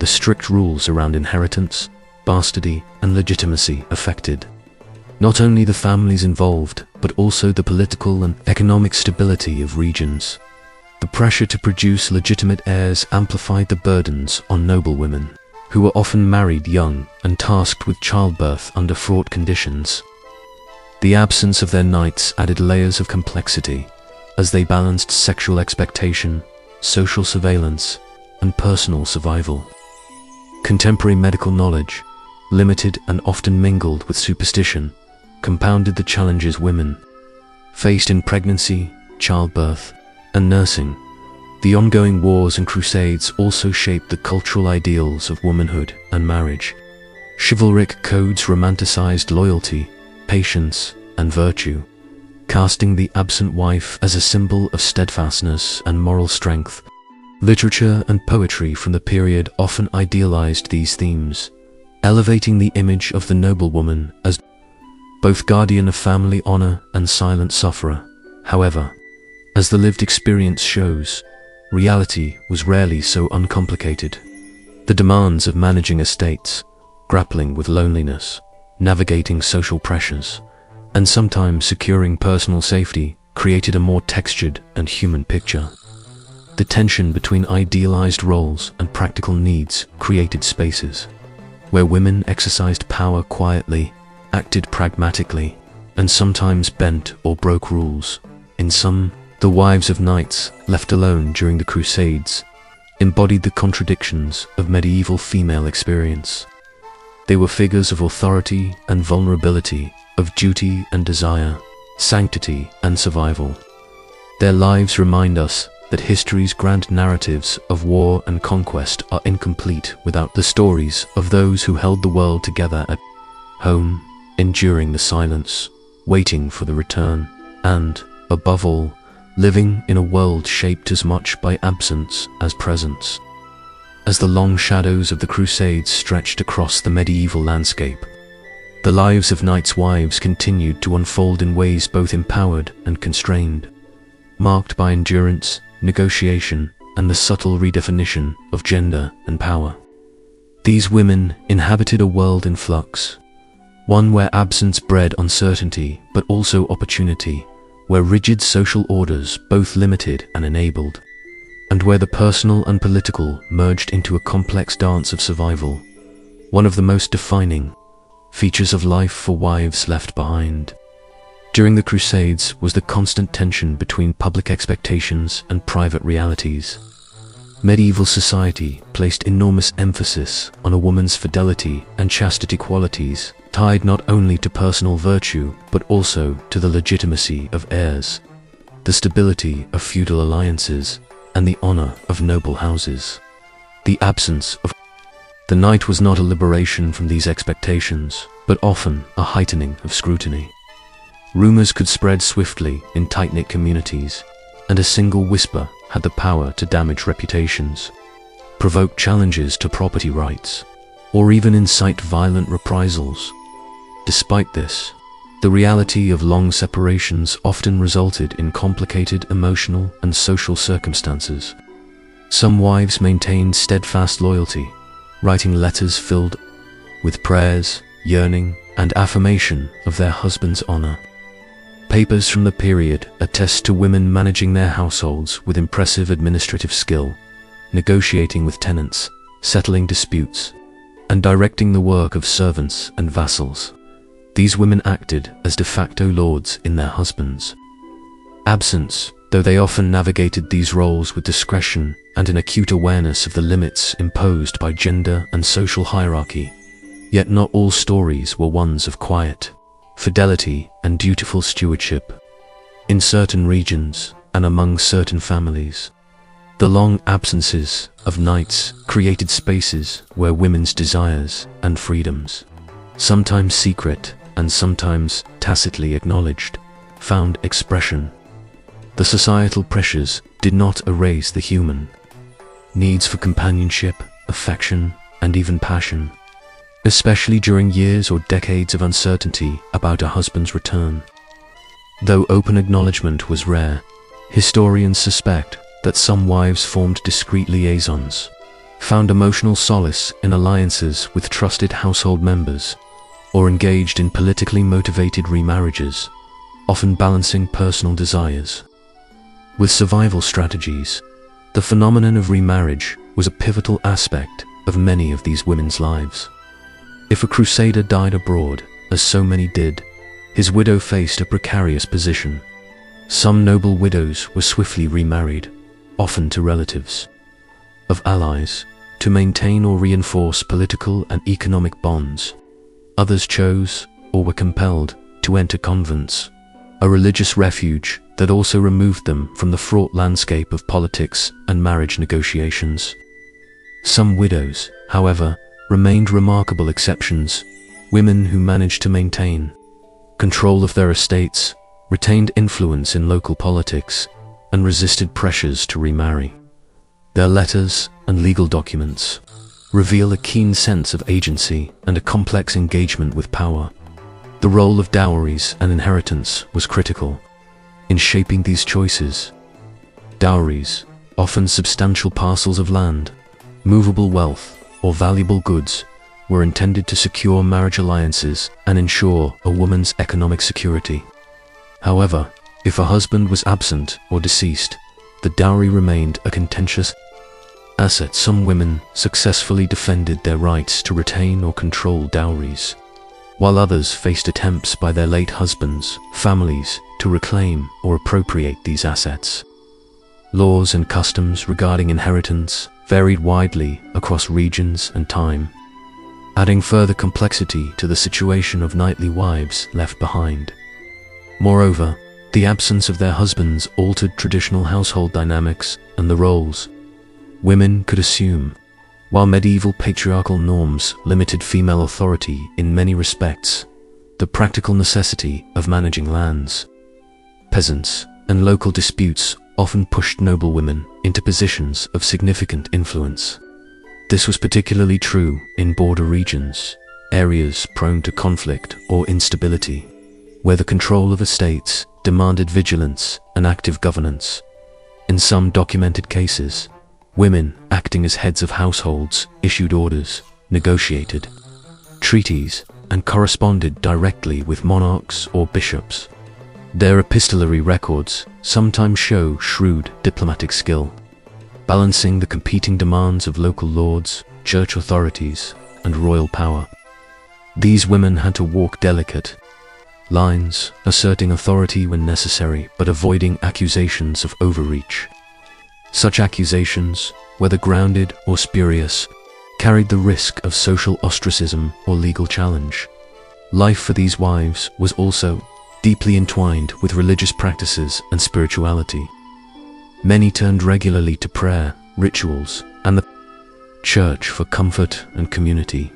The strict rules around inheritance, bastardy, and legitimacy affected not only the families involved, but also the political and economic stability of regions. The pressure to produce legitimate heirs amplified the burdens on noblewomen, who were often married young and tasked with childbirth under fraught conditions. The absence of their knights added layers of complexity as they balanced sexual expectation, social surveillance, and personal survival. Contemporary medical knowledge, limited and often mingled with superstition, compounded the challenges women faced in pregnancy, childbirth, and nursing. The ongoing wars and crusades also shaped the cultural ideals of womanhood and marriage. Chivalric codes romanticized loyalty, patience, and virtue, casting the absent wife as a symbol of steadfastness and moral strength. Literature and poetry from the period often idealized these themes, elevating the image of the noblewoman as both guardian of family honor and silent sufferer. However, as the lived experience shows, reality was rarely so uncomplicated. The demands of managing estates, grappling with loneliness, navigating social pressures, and sometimes securing personal safety created a more textured and human picture. The tension between idealized roles and practical needs created spaces where women exercised power quietly, acted pragmatically, and sometimes bent or broke rules. In sum, the wives of knights, left alone during the Crusades, embodied the contradictions of medieval female experience. They were figures of authority and vulnerability, of duty and desire, sanctity and survival. Their lives remind us that history's grand narratives of war and conquest are incomplete without the stories of those who held the world together at home, enduring the silence, waiting for the return, and, above all, living in a world shaped as much by absence as presence. As the long shadows of the Crusades stretched across the medieval landscape, the lives of knights' wives continued to unfold in ways both empowered and constrained, marked by endurance, negotiation, and the subtle redefinition of gender and power. These women inhabited a world in flux, one where absence bred uncertainty but also opportunity, where rigid social orders both limited and enabled, and where the personal and political merged into a complex dance of survival. One of the most defining features of life for wives left behind during the Crusades was the constant tension between public expectations and private realities. Medieval society placed enormous emphasis on a woman's fidelity and chastity qualities, tied not only to personal virtue but also to the legitimacy of heirs, the stability of feudal alliances, and the honor of noble houses. The absence of the knight was not a liberation from these expectations, but often a heightening of scrutiny. Rumors could spread swiftly in tight-knit communities, and a single whisper had the power to damage reputations, provoke challenges to property rights, or even incite violent reprisals. Despite this, the reality of long separations often resulted in complicated emotional and social circumstances. Some wives maintained steadfast loyalty, writing letters filled with prayers, yearning, and affirmation of their husband's honor. Papers from the period attest to women managing their households with impressive administrative skill, negotiating with tenants, settling disputes, and directing the work of servants and vassals. These women acted as de facto lords in their husbands' absence, though they often navigated these roles with discretion and an acute awareness of the limits imposed by gender and social hierarchy. Yet not all stories were ones of quiet fidelity and dutiful stewardship. In certain regions and among certain families, the long absences of knights created spaces where women's desires and freedoms, sometimes secret and sometimes tacitly acknowledged, found expression. The societal pressures did not erase the human needs for companionship, affection, and even passion, especially during years or decades of uncertainty about a husband's return. Though open acknowledgement was rare, historians suspect that some wives formed discreet liaisons, found emotional solace in alliances with trusted household members, or engaged in politically motivated remarriages, often balancing personal desires with survival strategies. The phenomenon of remarriage was a pivotal aspect of many of these women's lives. If a crusader died abroad, as so many did, his widow faced a precarious position. Some noble widows were swiftly remarried, often to relatives of allies, to maintain or reinforce political and economic bonds. Others chose, or were compelled, to enter convents, a religious refuge that also removed them from the fraught landscape of politics and marriage negotiations. Some widows, however, remained remarkable exceptions, women who managed to maintain control of their estates, retained influence in local politics, and resisted pressures to remarry. Their letters and legal documents reveal a keen sense of agency and a complex engagement with power. The role of dowries and inheritance was critical in shaping these choices. Dowries, often substantial parcels of land, movable wealth, or valuable goods, were intended to secure marriage alliances and ensure a woman's economic security. However, if a husband was absent or deceased, the dowry remained a contentious asset. Some women successfully defended their rights to retain or control dowries, while others faced attempts by their late husbands' families to reclaim or appropriate these assets. Laws and customs regarding inheritance varied widely across regions and time, adding further complexity to the situation of knightly wives left behind. Moreover, the absence of their husbands altered traditional household dynamics and the roles women could assume. While medieval patriarchal norms limited female authority in many respects, the practical necessity of managing lands, peasants, and local disputes often pushed noblewomen into positions of significant influence. This was particularly true in border regions, areas prone to conflict or instability, where the control of estates demanded vigilance and active governance. In some documented cases, women acting as heads of households issued orders, negotiated treaties, and corresponded directly with monarchs or bishops. Their epistolary records sometimes show shrewd diplomatic skill, balancing the competing demands of local lords, church authorities, and royal power. These women had to walk delicate lines, asserting authority when necessary, but avoiding accusations of overreach. Such accusations, whether grounded or spurious, carried the risk of social ostracism or legal challenge. Life for these wives was also deeply entwined with religious practices and spirituality. Many turned regularly to prayer, rituals, and the church for comfort and community.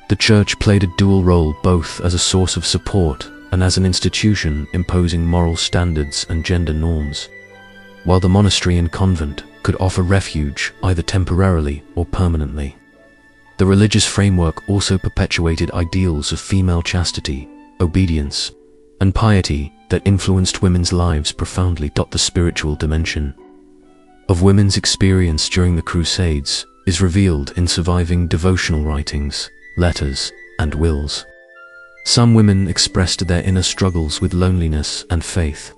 The church played a dual role, both as a source of support and as an institution imposing moral standards and gender norms, while the monastery and convent could offer refuge either temporarily or permanently. The religious framework also perpetuated ideals of female chastity, obedience, and piety that influenced women's lives profoundly. The spiritual dimension of women's experience during the Crusades is revealed in surviving devotional writings, letters, and wills. Some women expressed their inner struggles with loneliness and faith,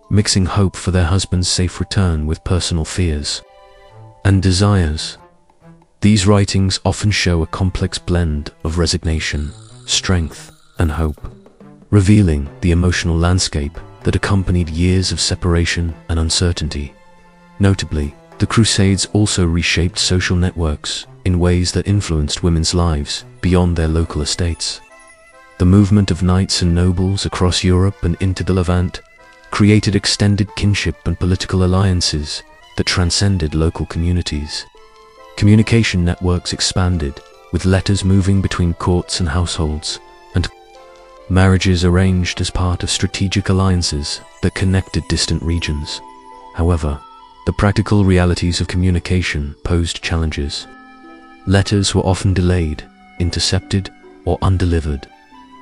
mixing hope for their husband's safe return with personal fears and desires. These writings often show a complex blend of resignation, strength, and hope, revealing the emotional landscape that accompanied years of separation and uncertainty. Notably, the Crusades also reshaped social networks in ways that influenced women's lives beyond their local estates. The movement of knights and nobles across Europe and into the Levant created extended kinship and political alliances that transcended local communities. Communication networks expanded, with letters moving between courts and households, and marriages arranged as part of strategic alliances that connected distant regions. However, the practical realities of communication posed challenges. Letters were often delayed, intercepted, or undelivered,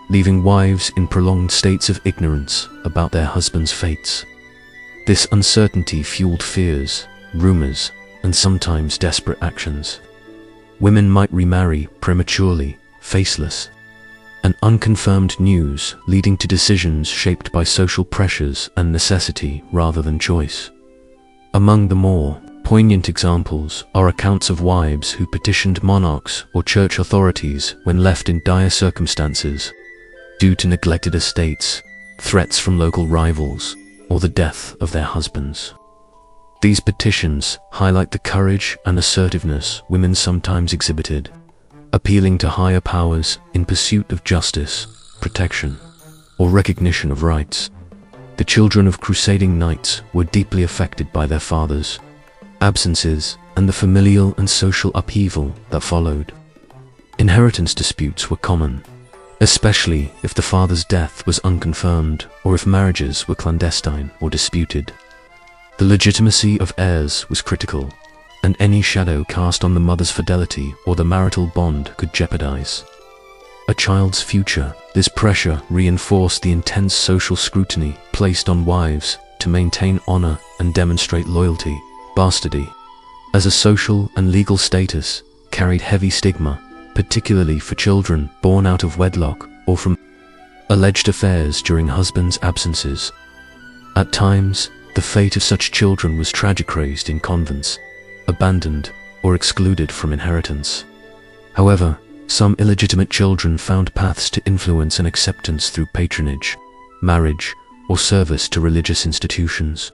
leaving wives in prolonged states of ignorance about their husbands' fates. This uncertainty fueled fears, rumors, and sometimes desperate actions. Women might remarry prematurely, faceless, and unconfirmed news, leading to decisions shaped by social pressures and necessity rather than choice. Among the more poignant examples are accounts of wives who petitioned monarchs or church authorities when left in dire circumstances due to neglected estates, threats from local rivals, or the death of their husbands. These petitions highlight the courage and assertiveness women sometimes exhibited, appealing to higher powers in pursuit of justice, protection, or recognition of rights. The children of crusading knights were deeply affected by their fathers' absences and the familial and social upheaval that followed. Inheritance disputes were common, especially if the father's death was unconfirmed or if marriages were clandestine or disputed. The legitimacy of heirs was critical, and any shadow cast on the mother's fidelity or the marital bond could jeopardize a child's future. This pressure reinforced the intense social scrutiny placed on wives to maintain honor and demonstrate loyalty. Bastardy, as a social and legal status, carried heavy stigma, particularly for children born out of wedlock or from alleged affairs during husbands' absences. At times, the fate of such children was tragic, raised in convents, abandoned, or excluded from inheritance. However, some illegitimate children found paths to influence and acceptance through patronage, marriage, or service to religious institutions,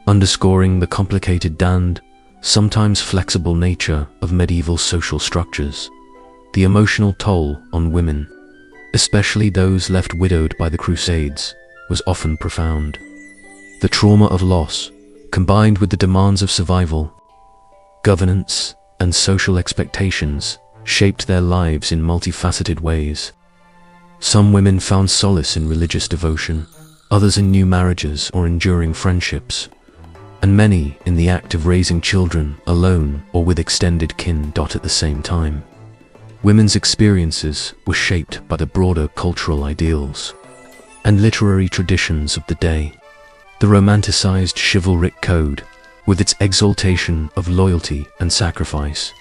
underscoring the complicated and sometimes flexible nature of medieval social structures. The emotional toll on women, especially those left widowed by the Crusades, was often profound. The trauma of loss, combined with the demands of survival, governance, and social expectations, shaped their lives in multifaceted ways. Some women found solace in religious devotion, others in new marriages or enduring friendships, and many in the act of raising children alone or with extended kin. At the same time, women's experiences were shaped by the broader cultural ideals and literary traditions of the day. The romanticized chivalric code, with its exaltation of loyalty and sacrifice,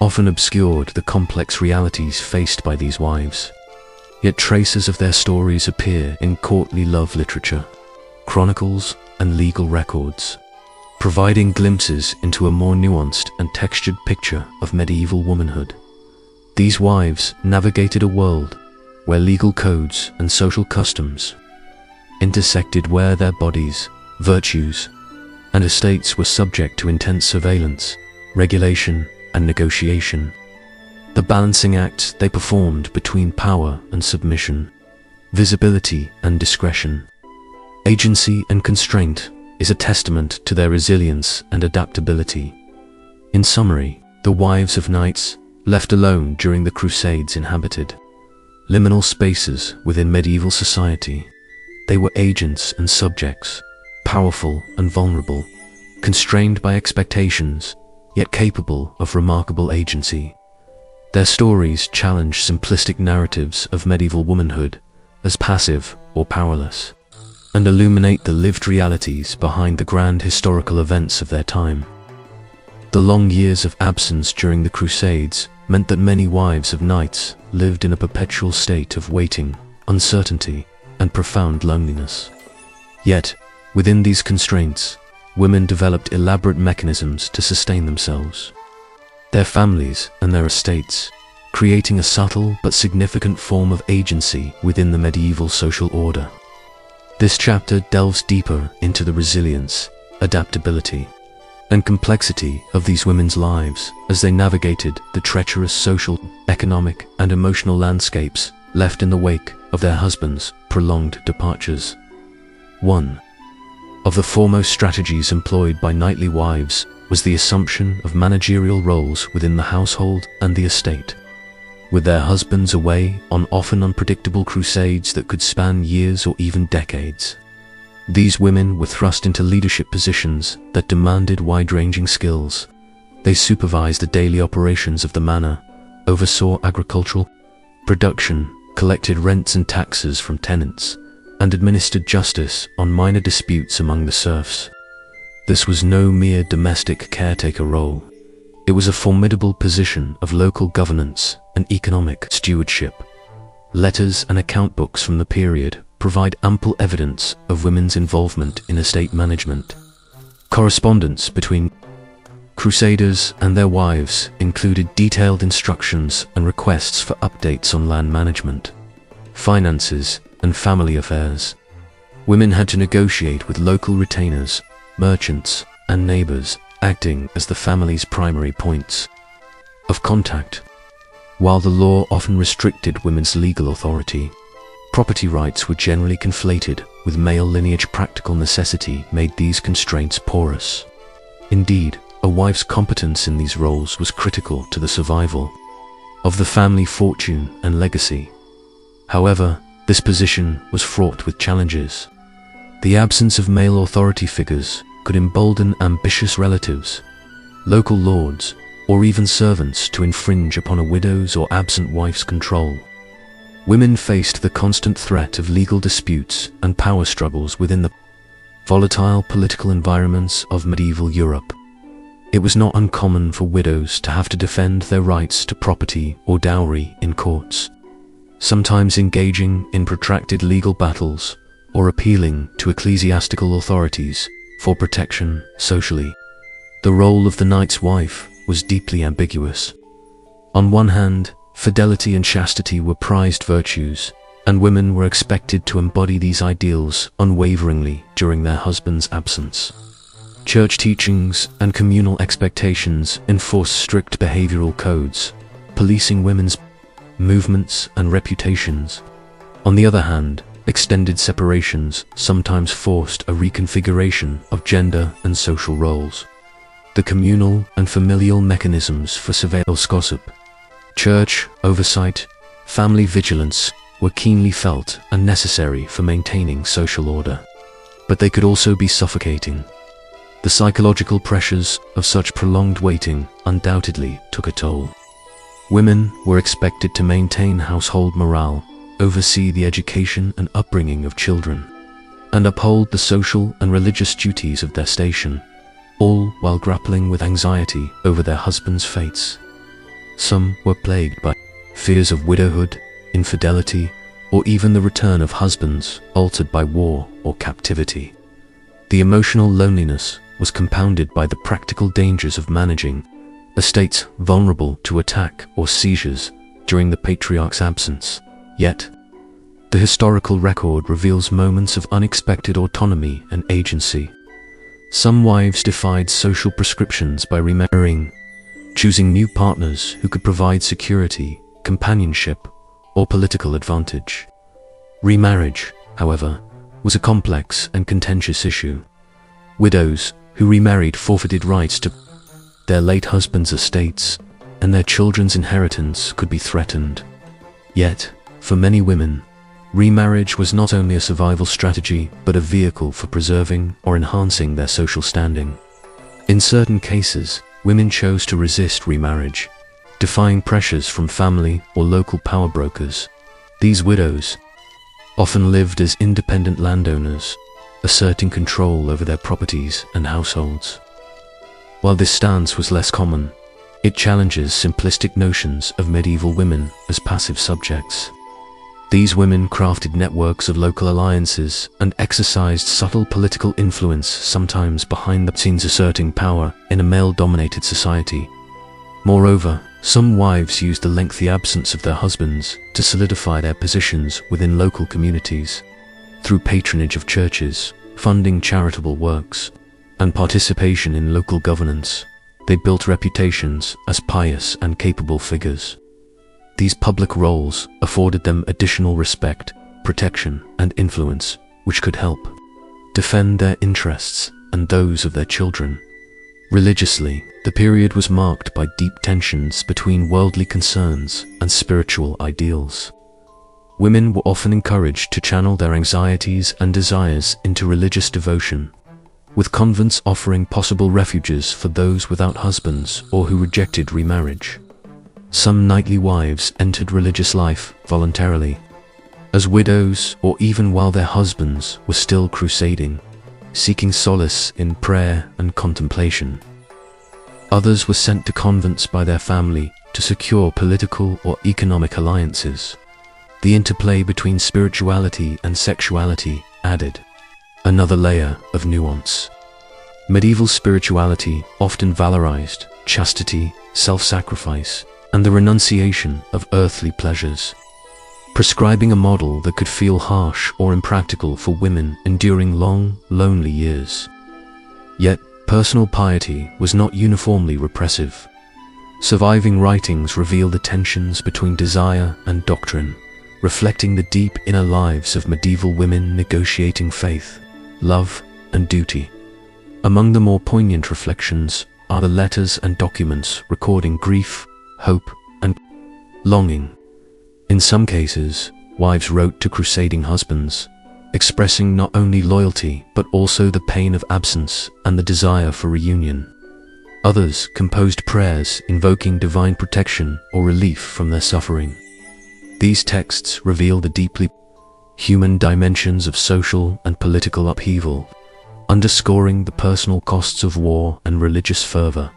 often obscured the complex realities faced by these wives. Yet traces of their stories appear in courtly love literature, chronicles, and legal records, providing glimpses into a more nuanced and textured picture of medieval womanhood. These wives navigated a world where legal codes and social customs intersected, where their bodies, virtues, and estates were subject to intense surveillance, regulation, and negotiation. The balancing act they performed between power and submission, visibility and discretion, agency and constraint, is a testament to their resilience and adaptability. In summary, the wives of knights, left alone during the Crusades, inhabited liminal spaces within medieval society. They were agents and subjects, powerful and vulnerable, constrained by expectations, yet capable of remarkable agency. Their stories challenge simplistic narratives of medieval womanhood as passive or powerless, and illuminate the lived realities behind the grand historical events of their time. The long years of absence during the Crusades meant that many wives of knights lived in a perpetual state of waiting, uncertainty, and profound loneliness. Yet, within these constraints, women developed elaborate mechanisms to sustain themselves, their families, and their estates, creating a subtle but significant form of agency within the medieval social order. This chapter delves deeper into the resilience, adaptability, and complexity of these women's lives as they navigated the treacherous social, economic, and emotional landscapes left in the wake of their husbands' prolonged departures. 1. Of the foremost strategies employed by knightly wives was the assumption of managerial roles within the household and the estate. With their husbands away on often unpredictable crusades that could span years or even decades, these women were thrust into leadership positions that demanded wide-ranging skills. They supervised the daily operations of the manor, oversaw agricultural production, collected rents and taxes from tenants, and administered justice on minor disputes among the serfs. This was no mere domestic caretaker role. It was a formidable position of local governance and economic stewardship. Letters and account books from the period provide ample evidence of women's involvement in estate management. Correspondence between Crusaders and their wives included detailed instructions and requests for updates on land management, finances, and family affairs. Women had to negotiate with local retainers, merchants, and neighbors, acting as the family's primary points of contact. While the law often restricted women's legal authority, property rights were generally conflated with male lineage. Practical necessity made these constraints porous. Indeed, a wife's competence in these roles was critical to the survival of the family fortune and legacy. However, this position was fraught with challenges. The absence of male authority figures could embolden ambitious relatives, local lords, or even servants to infringe upon a widow's or absent wife's control. Women faced the constant threat of legal disputes and power struggles within the volatile political environments of medieval Europe. It was not uncommon for widows to have to defend their rights to property or dowry in courts, sometimes engaging in protracted legal battles or appealing to ecclesiastical authorities for protection. Socially, the role of the knight's wife was deeply ambiguous. On one hand, fidelity and chastity were prized virtues, and women were expected to embody these ideals unwaveringly during their husband's absence. Church teachings and communal expectations enforced strict behavioral codes, policing women's movements and reputations. On the other hand, extended separations sometimes forced a reconfiguration of gender and social roles. The communal and familial mechanisms for surveillance, gossip, church oversight, family vigilance were keenly felt and necessary for maintaining social order. But they could also be suffocating. The psychological pressures of such prolonged waiting undoubtedly took a toll. Women were expected to maintain household morale, oversee the education and upbringing of children, and uphold the social and religious duties of their station, all while grappling with anxiety over their husbands' fates. Some were plagued by fears of widowhood, infidelity, or even the return of husbands altered by war or captivity. The emotional loneliness was compounded by the practical dangers of managing estates vulnerable to attack or seizures during the patriarch's absence. Yet, the historical record reveals moments of unexpected autonomy and agency. Some wives defied social prescriptions by remarrying, choosing new partners who could provide security, companionship, or political advantage. Remarriage, however, was a complex and contentious issue. Widows who remarried forfeited rights to their late husband's estates, and their children's inheritance could be threatened. Yet, for many women, remarriage was not only a survival strategy but a vehicle for preserving or enhancing their social standing. In certain cases, women chose to resist remarriage, defying pressures from family or local power brokers. These widows often lived as independent landowners, asserting control over their properties and households. While this stance was less common, it challenges simplistic notions of medieval women as passive subjects. These women crafted networks of local alliances and exercised subtle political influence, sometimes behind the scenes asserting power in a male-dominated society. Moreover, some wives used the lengthy absence of their husbands to solidify their positions within local communities. Through patronage of churches, funding charitable works, and participation in local governance, they built reputations as pious and capable figures. These public roles afforded them additional respect, protection, and influence, which could help defend their interests and those of their children. Religiously, the period was marked by deep tensions between worldly concerns and spiritual ideals. Women were often encouraged to channel their anxieties and desires into religious devotion, with convents offering possible refuges for those without husbands or who rejected remarriage. Some knightly wives entered religious life voluntarily, as widows or even while their husbands were still crusading, seeking solace in prayer and contemplation. Others were sent to convents by their family to secure political or economic alliances. The interplay between spirituality and sexuality added another layer of nuance. Medieval spirituality often valorized chastity, self-sacrifice, and the renunciation of earthly pleasures, prescribing a model that could feel harsh or impractical for women enduring long, lonely years. Yet, personal piety was not uniformly repressive. Surviving writings reveal the tensions between desire and doctrine, reflecting the deep inner lives of medieval women negotiating faith, love, and duty. Among the more poignant reflections are the letters and documents recording grief, hope, and longing. In some cases, wives wrote to crusading husbands, expressing not only loyalty but also the pain of absence and the desire for reunion. Others composed prayers invoking divine protection or relief from their suffering. These texts reveal the deeply human dimensions of social and political upheaval, underscoring the personal costs of war and religious fervor.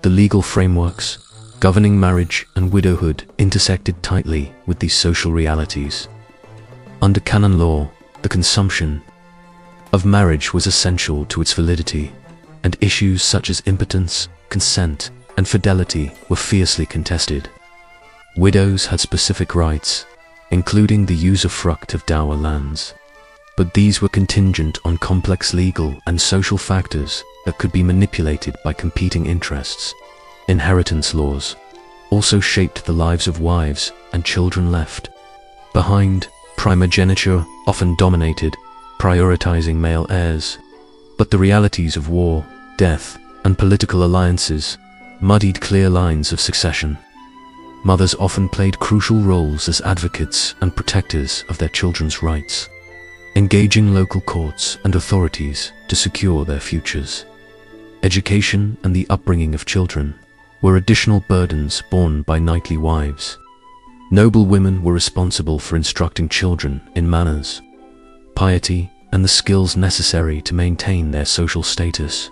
The legal frameworks governing marriage and widowhood intersected tightly with these social realities. Under canon law, the consummation of marriage was essential to its validity, and issues such as impotence, consent, and fidelity were fiercely contested. Widows had specific rights, including the usufruct of dower lands, but these were contingent on complex legal and social factors that could be manipulated by competing interests. Inheritance laws also shaped the lives of wives and children left behind. Primogeniture often dominated, prioritizing male heirs, but the realities of war, death, and political alliances muddied clear lines of succession. Mothers often played crucial roles as advocates and protectors of their children's rights, engaging local courts and authorities to secure their futures. Education and the upbringing of children were additional burdens borne by knightly wives. Noblewomen were responsible for instructing children in manners, piety, and the skills necessary to maintain their social status.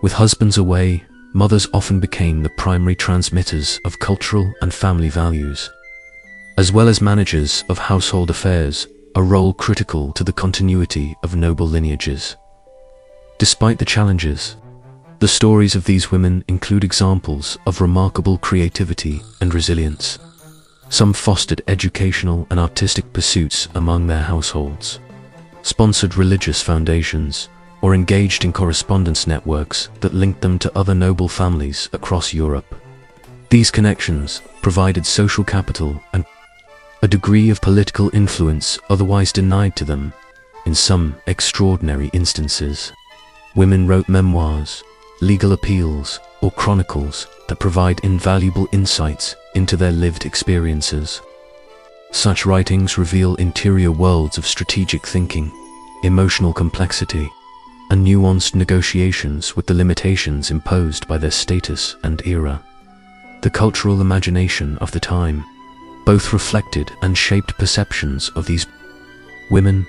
With husbands away, mothers often became the primary transmitters of cultural and family values, as well as managers of household affairs, a role critical to the continuity of noble lineages. Despite the challenges, the stories of these women include examples of remarkable creativity and resilience. Some fostered educational and artistic pursuits among their households, sponsored religious foundations, or engaged in correspondence networks that linked them to other noble families across Europe. These connections provided social capital and a degree of political influence otherwise denied to them. In some extraordinary instances, women wrote memoirs, legal appeals, or chronicles that provide invaluable insights into their lived experiences. Such writings reveal interior worlds of strategic thinking, emotional complexity, and nuanced negotiations with the limitations imposed by their status and era. The cultural imagination of the time both reflected and shaped perceptions of these women.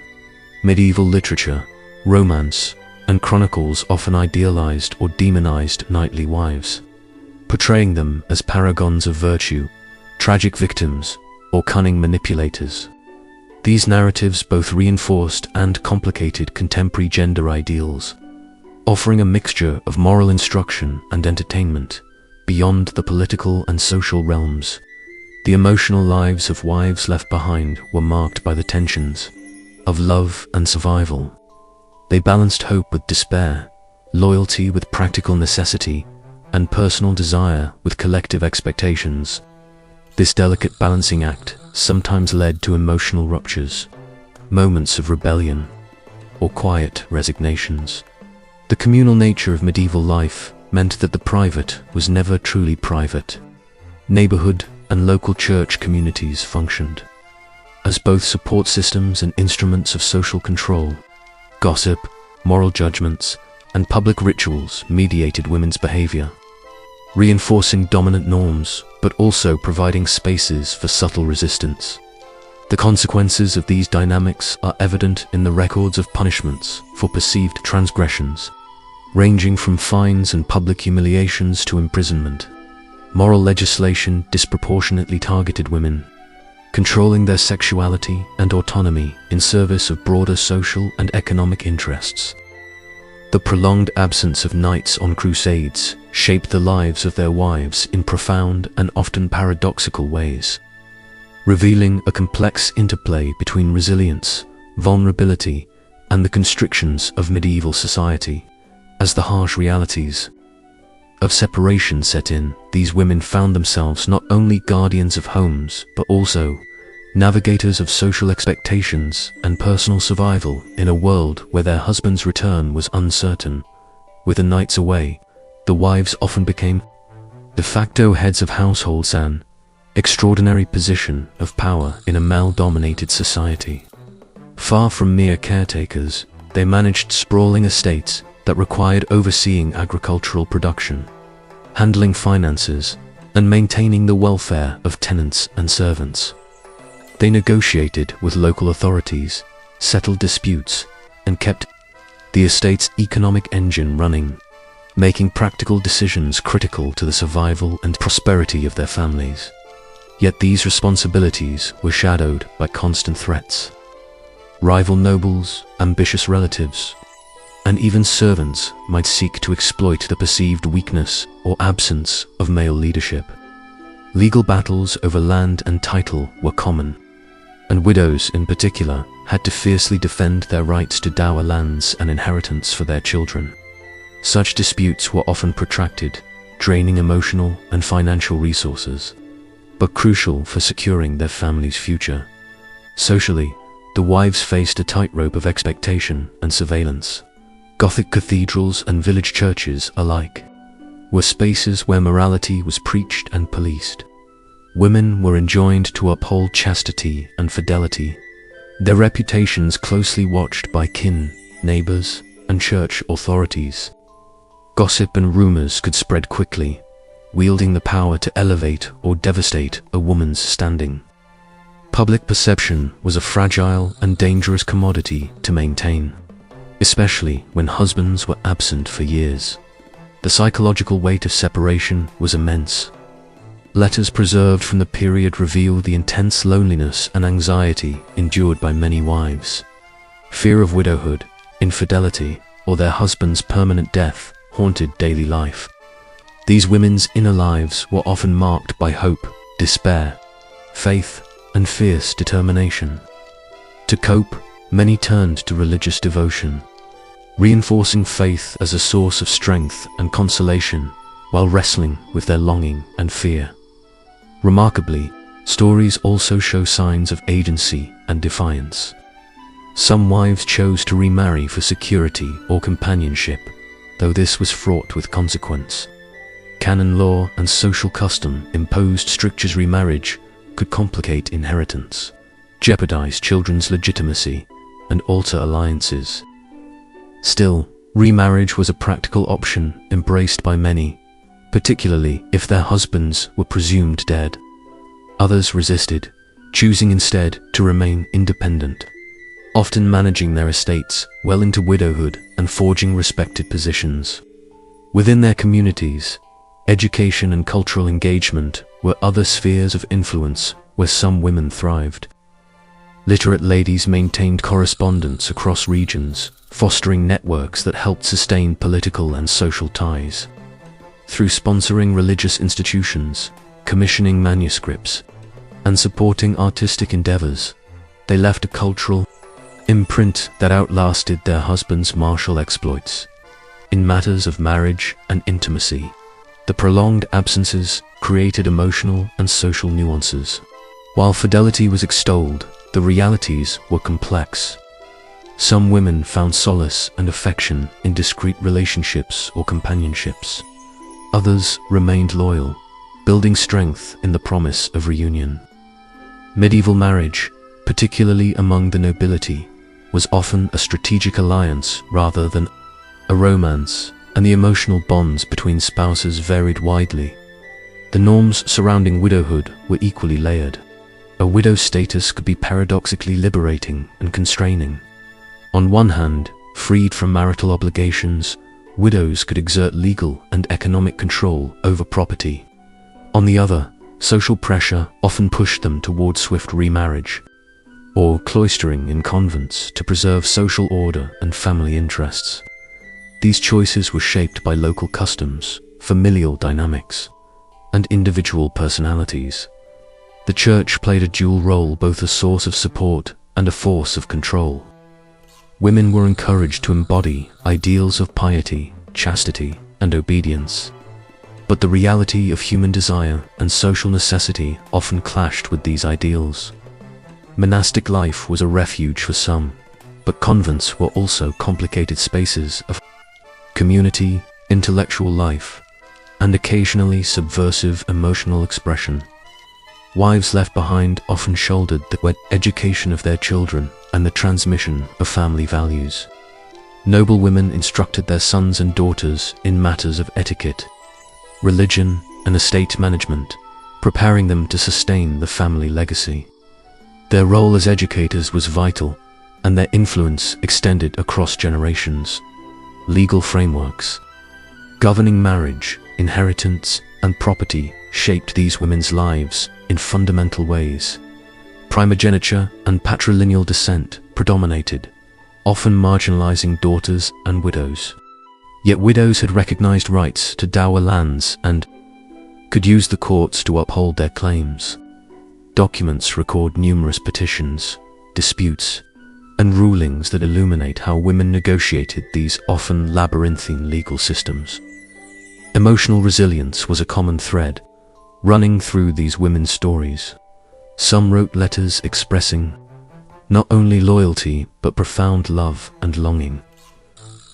Medieval literature, romance, and chronicles often idealized or demonized knightly wives, portraying them as paragons of virtue, tragic victims, or cunning manipulators. These narratives both reinforced and complicated contemporary gender ideals, offering a mixture of moral instruction and entertainment. Beyond the political and social realms, the emotional lives of wives left behind were marked by the tensions of love and survival. They balanced hope with despair, loyalty with practical necessity, and personal desire with collective expectations. This delicate balancing act sometimes led to emotional ruptures, moments of rebellion, or quiet resignations. The communal nature of medieval life meant that the private was never truly private. Neighborhood and local church communities functioned as both support systems and instruments of social control. Gossip, moral judgments, and public rituals mediated women's behavior, reinforcing dominant norms but also providing spaces for subtle resistance. The consequences of these dynamics are evident in the records of punishments for perceived transgressions, ranging from fines and public humiliations to imprisonment. Moral legislation disproportionately targeted women, controlling their sexuality and autonomy in service of broader social and economic interests. The prolonged absence of knights on crusades shaped the lives of their wives in profound and often paradoxical ways, revealing a complex interplay between resilience, vulnerability, and the constrictions of medieval society. As the harsh realities of separation set in, these women found themselves not only guardians of homes, but also navigators of social expectations and personal survival in a world where their husband's return was uncertain. With the knights away, the wives often became de facto heads of households, an extraordinary position of power in a male-dominated society. Far from mere caretakers, they managed sprawling estates that required overseeing agricultural production, handling finances, and maintaining the welfare of tenants and servants. They negotiated with local authorities, settled disputes, and kept the estate's economic engine running, making practical decisions critical to the survival and prosperity of their families. Yet these responsibilities were shadowed by constant threats. Rival nobles, ambitious relatives, and even servants might seek to exploit the perceived weakness or absence of male leadership. Legal battles over land and title were common, and widows in particular had to fiercely defend their rights to dower lands and inheritance for their children. Such disputes were often protracted, draining emotional and financial resources, but crucial for securing their family's future. Socially, the wives faced a tightrope of expectation and surveillance. Gothic cathedrals and village churches alike were spaces where morality was preached and policed. Women were enjoined to uphold chastity and fidelity, their reputations closely watched by kin, neighbors, and church authorities. Gossip and rumors could spread quickly, wielding the power to elevate or devastate a woman's standing. Public perception was a fragile and dangerous commodity to maintain, especially when husbands were absent for years. The psychological weight of separation was immense. Letters preserved from the period reveal the intense loneliness and anxiety endured by many wives. Fear of widowhood, infidelity, or their husband's permanent death haunted daily life. These women's inner lives were often marked by hope, despair, faith, and fierce determination. To cope, many turned to religious devotion, reinforcing faith as a source of strength and consolation while wrestling with their longing and fear. Remarkably, stories also show signs of agency and defiance. Some wives chose to remarry for security or companionship, though this was fraught with consequence. Canon law and social custom imposed strict as remarriage could complicate inheritance, jeopardize children's legitimacy, and alter alliances. Still, remarriage was a practical option embraced by many, particularly if their husbands were presumed dead. Others resisted, choosing instead to remain independent, often managing their estates well into widowhood and forging respected positions. Within their communities, education and cultural engagement were other spheres of influence where some women thrived. Literate ladies maintained correspondence across regions, fostering networks that helped sustain political and social ties. Through sponsoring religious institutions, commissioning manuscripts, and supporting artistic endeavors, they left a cultural imprint that outlasted their husbands' martial exploits. In matters of marriage and intimacy, the prolonged absences created emotional and social nuances. While fidelity was extolled, the realities were complex. Some women found solace and affection in discreet relationships or companionships. Others remained loyal, building strength in the promise of reunion. Medieval marriage, particularly among the nobility, was often a strategic alliance rather than a romance, and the emotional bonds between spouses varied widely. The norms surrounding widowhood were equally layered. A widow's status could be paradoxically liberating and constraining. On one hand, freed from marital obligations, widows could exert legal and economic control over property. On the other, social pressure often pushed them toward swift remarriage, or cloistering in convents to preserve social order and family interests. These choices were shaped by local customs, familial dynamics, and individual personalities. The church played a dual role, both a source of support and a force of control. Women were encouraged to embody ideals of piety, chastity, and obedience. But the reality of human desire and social necessity often clashed with these ideals. Monastic life was a refuge for some, but convents were also complicated spaces of community, intellectual life, and occasionally subversive emotional expression. Wives left behind often shouldered the wet education of their children and the transmission of family values. Noblewomen instructed their sons and daughters in matters of etiquette, religion, and estate management, preparing them to sustain the family legacy. Their role as educators was vital, and their influence extended across generations. Legal frameworks governing marriage, inheritance, and property shaped these women's lives in fundamental ways. Primogeniture and patrilineal descent predominated, often marginalizing daughters and widows. Yet widows had recognized rights to dower lands and could use the courts to uphold their claims. Documents record numerous petitions, disputes, and rulings that illuminate how women negotiated these often labyrinthine legal systems. Emotional resilience was a common thread running through these women's stories. Some wrote letters expressing not only loyalty but profound love and longing.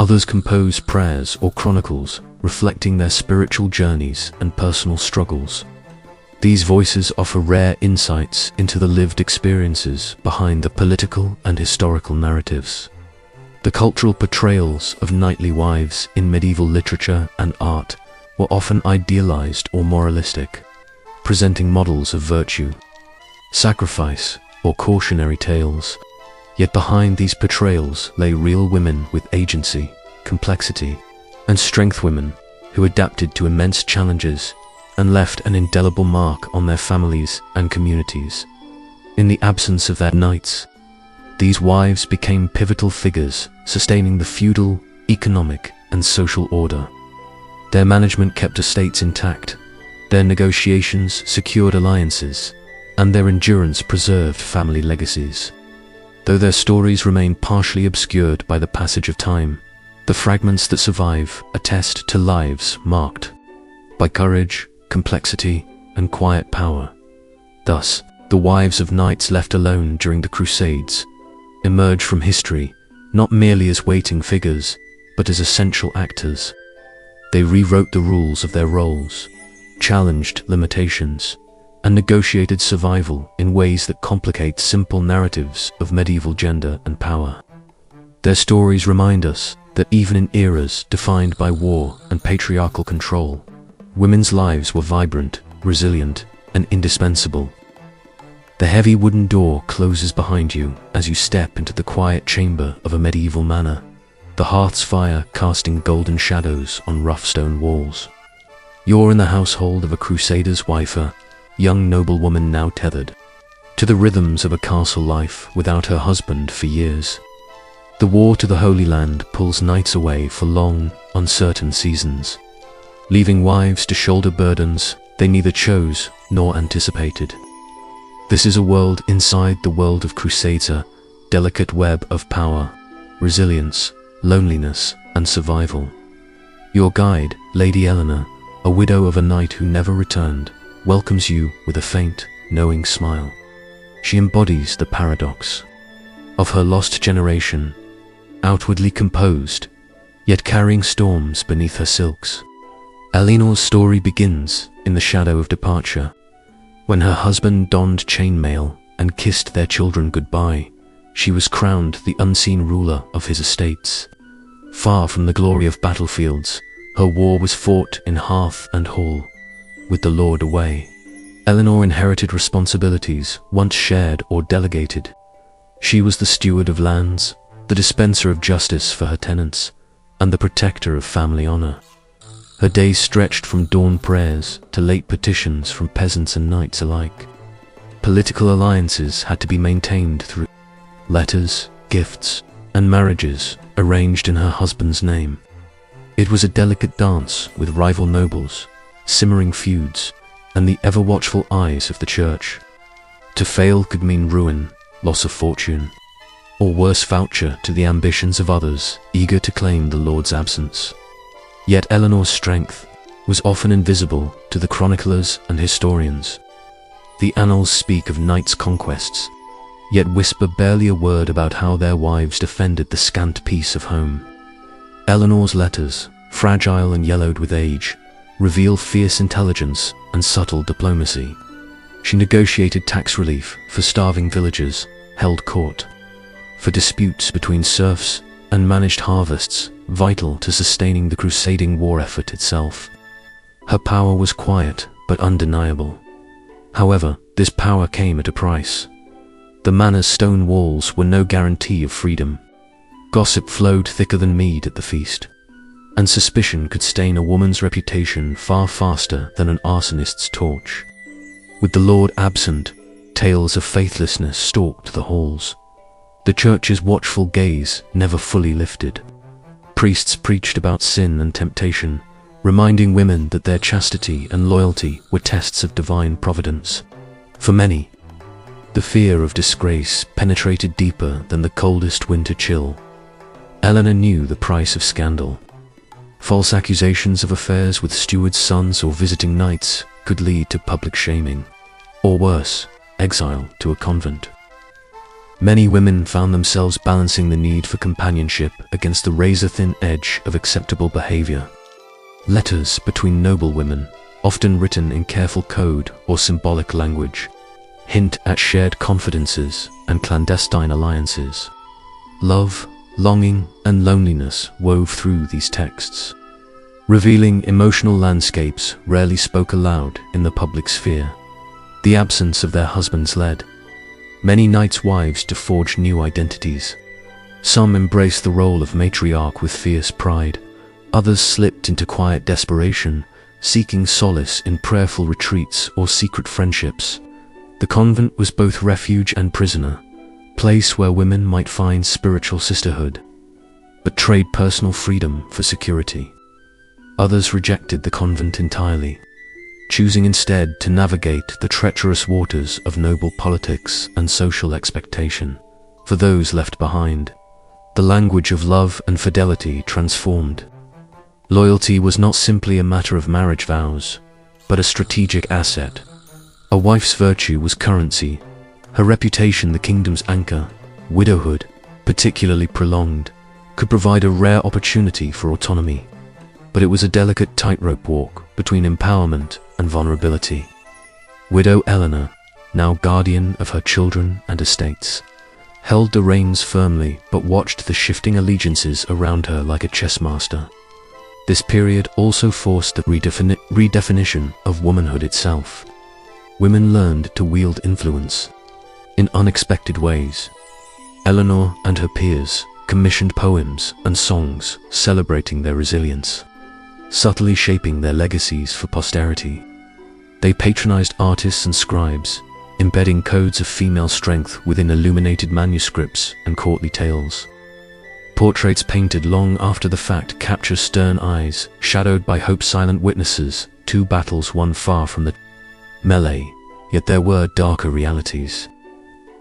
Others composed prayers or chronicles reflecting their spiritual journeys and personal struggles. These voices offer rare insights into the lived experiences behind the political and historical narratives. The cultural portrayals of knightly wives in medieval literature and art were often idealized or moralistic, presenting models of virtue, sacrifice, or cautionary tales. Yet behind these portrayals lay real women with agency, complexity, and strength. Women who adapted to immense challenges and left an indelible mark on their families and communities. In the absence of their knights, these wives became pivotal figures sustaining the feudal, economic, and social order. Their management kept estates intact, their negotiations secured alliances, and their endurance preserved family legacies. Though their stories remain partially obscured by the passage of time, the fragments that survive attest to lives marked by courage, complexity, and quiet power. Thus, the wives of knights left alone during the Crusades emerge from history not merely as waiting figures, but as essential actors. They rewrote the rules of their roles, challenged limitations, and negotiated survival in ways that complicate simple narratives of medieval gender and power. Their stories remind us that even in eras defined by war and patriarchal control, women's lives were vibrant, resilient, and indispensable. The heavy wooden door closes behind you as you step into the quiet chamber of a medieval manor, the hearth's fire casting golden shadows on rough stone walls. You're in the household of a Crusader's wife, a young noblewoman now tethered to the rhythms of a castle life without her husband for years. The war to the Holy Land pulls knights away for long, uncertain seasons, leaving wives to shoulder burdens they neither chose nor anticipated. This is a world inside the world of Crusades, a delicate web of power, resilience, loneliness, and survival. Your guide, Lady Eleanor, a widow of a knight who never returned, welcomes you with a faint, knowing smile. She embodies the paradox of her lost generation, outwardly composed, yet carrying storms beneath her silks. Eleanor's story begins in the shadow of departure. When her husband donned chainmail and kissed their children goodbye, she was crowned the unseen ruler of his estates. Far from the glory of battlefields, her war was fought in hearth and hall, with the lord away. Eleanor inherited responsibilities once shared or delegated. She was the steward of lands, the dispenser of justice for her tenants, and the protector of family honor. Her days stretched from dawn prayers to late petitions from peasants and knights alike. Political alliances had to be maintained through letters, gifts, and marriages arranged in her husband's name. It was a delicate dance with rival nobles, simmering feuds, and the ever-watchful eyes of the church. To fail could mean ruin, loss of fortune, or worse, voucher to the ambitions of others eager to claim the Lord's absence. Yet Eleanor's strength was often invisible to the chroniclers and historians. The annals speak of knights' conquests, yet whisper barely a word about how their wives defended the scant peace of home. Eleanor's letters, fragile and yellowed with age, reveal fierce intelligence and subtle diplomacy. She negotiated tax relief for starving villagers, held court for disputes between serfs, and managed harvests vital to sustaining the crusading war effort itself. Her power was quiet but undeniable. However, this power came at a price. The manor's stone walls were no guarantee of freedom. Gossip flowed thicker than mead at the feast, and suspicion could stain a woman's reputation far faster than an arsonist's torch. With the Lord absent, tales of faithlessness stalked the halls. The church's watchful gaze never fully lifted. Priests preached about sin and temptation, reminding women that their chastity and loyalty were tests of divine providence. For many, the fear of disgrace penetrated deeper than the coldest winter chill. Eleanor knew the price of scandal. False accusations of affairs with stewards' sons or visiting knights could lead to public shaming, or worse, exile to a convent. Many women found themselves balancing the need for companionship against the razor-thin edge of acceptable behavior. Letters between noblewomen, often written in careful code or symbolic language, hint at shared confidences and clandestine alliances. Love, longing, and loneliness wove through these texts, revealing emotional landscapes rarely spoke aloud in the public sphere. The absence of their husbands led many knights' wives to forge new identities. Some embraced the role of matriarch with fierce pride, Others slipped into quiet desperation, seeking solace in prayerful retreats or secret friendships. The convent was both refuge and prisoner, place where women might find spiritual sisterhood, but trade personal freedom for security. Others rejected the convent entirely, choosing instead to navigate the treacherous waters of noble politics and social expectation. For those left behind, the language of love and fidelity transformed. Loyalty was not simply a matter of marriage vows, but a strategic asset. A wife's virtue was currency, her reputation the kingdom's anchor. Widowhood, particularly prolonged, could provide a rare opportunity for autonomy, but it was a delicate tightrope walk between empowerment and vulnerability. Widow Eleanor, now guardian of her children and estates, held the reins firmly but watched the shifting allegiances around her like a chess master. This period also forced the redefinition of womanhood itself. Women learned to wield influence in unexpected ways. Eleanor and her peers commissioned poems and songs celebrating their resilience, subtly shaping their legacies for posterity. They patronized artists and scribes, embedding codes of female strength within illuminated manuscripts and courtly tales. Portraits painted long after the fact capture stern eyes, shadowed by hope's silent witnesses, two battles won far from the melee, yet there were darker realities.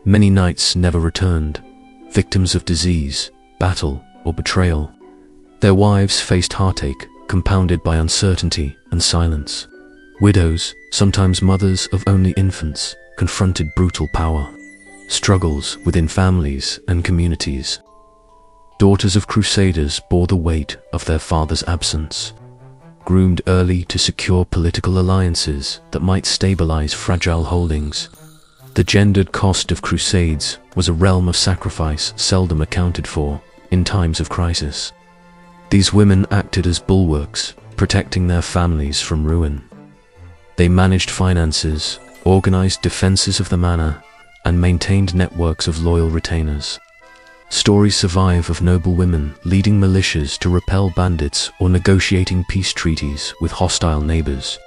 Many knights never returned, victims of disease, battle, or betrayal. Their wives faced heartache, compounded by uncertainty and silence. Widows, sometimes mothers of only infants, confronted brutal power, struggles within families and communities. Daughters of Crusaders bore the weight of their father's absence, groomed early to secure political alliances that might stabilize fragile holdings. The gendered cost of crusades was a realm of sacrifice seldom accounted for in times of crisis. These women acted as bulwarks, protecting their families from ruin. They managed finances, organized defenses of the manor, and maintained networks of loyal retainers. Stories survive of noble women leading militias to repel bandits or negotiating peace treaties with hostile neighbors.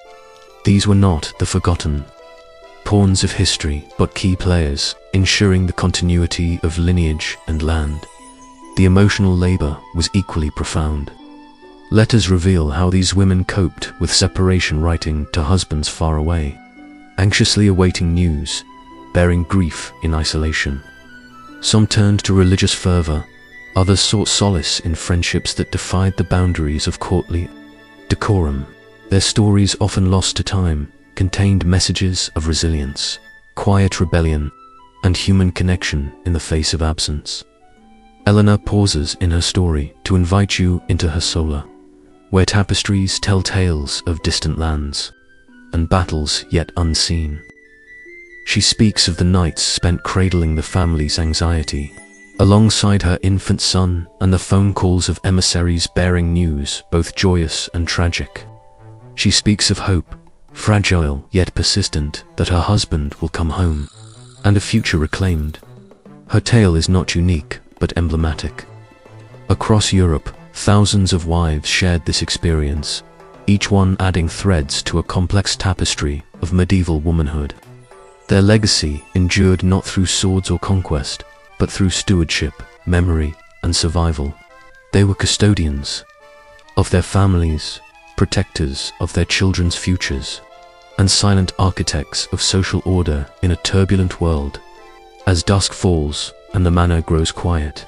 These were not the forgotten pawns of history, but key players, ensuring the continuity of lineage and land. The emotional labor was equally profound. Letters reveal how these women coped with separation, writing to husbands far away, anxiously awaiting news, bearing grief in isolation. Some turned to religious fervor, others sought solace in friendships that defied the boundaries of courtly decorum. Their stories, often lost to time, contained messages of resilience, quiet rebellion, and human connection in the face of absence. Eleanor pauses in her story to invite you into her solar, where tapestries tell tales of distant lands and battles yet unseen. She speaks of the nights spent cradling the family's anxiety, alongside her infant son, and the phone calls of emissaries bearing news, both joyous and tragic. She speaks of hope, fragile yet persistent, that her husband will come home, and a future reclaimed. Her tale is not unique, but emblematic. Across Europe, thousands of wives shared this experience, each one adding threads to a complex tapestry of medieval womanhood. Their legacy endured not through swords or conquest, but through stewardship, memory, and survival. They were custodians of their families, protectors of their children's futures, and silent architects of social order in a turbulent world. As dusk falls and the manor grows quiet,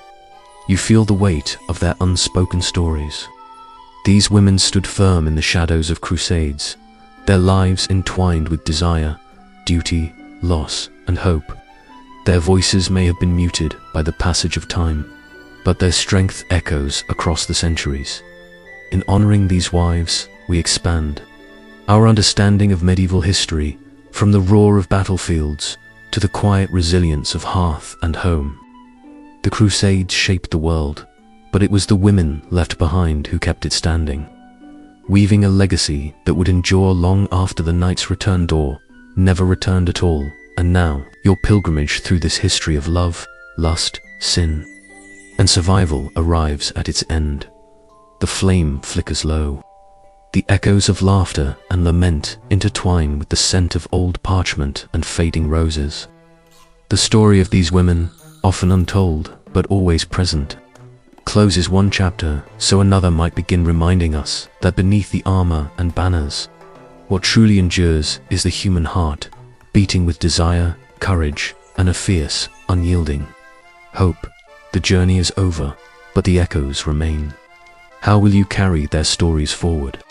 you feel the weight of their unspoken stories. These women stood firm in the shadows of crusades, their lives entwined with desire, duty, loss, and hope. Their voices may have been muted by the passage of time, but their strength echoes across the centuries. In honoring these wives, we expand our understanding of medieval history, from the roar of battlefields to the quiet resilience of hearth and home. The Crusades shaped the world, but it was the women left behind who kept it standing, weaving a legacy that would endure long after the knights returned or never returned at all. And now, your pilgrimage through this history of love, lust, sin, and survival arrives at its end. the flame flickers low. The echoes of laughter and lament intertwine with the scent of old parchment and fading roses. The story of these women, often untold but always present, closes one chapter so another might begin, reminding us that beneath the armor and banners, what truly endures is the human heart, beating with desire, courage, and a fierce, unyielding hope. The journey is over, but the echoes remain. How will you carry their stories forward?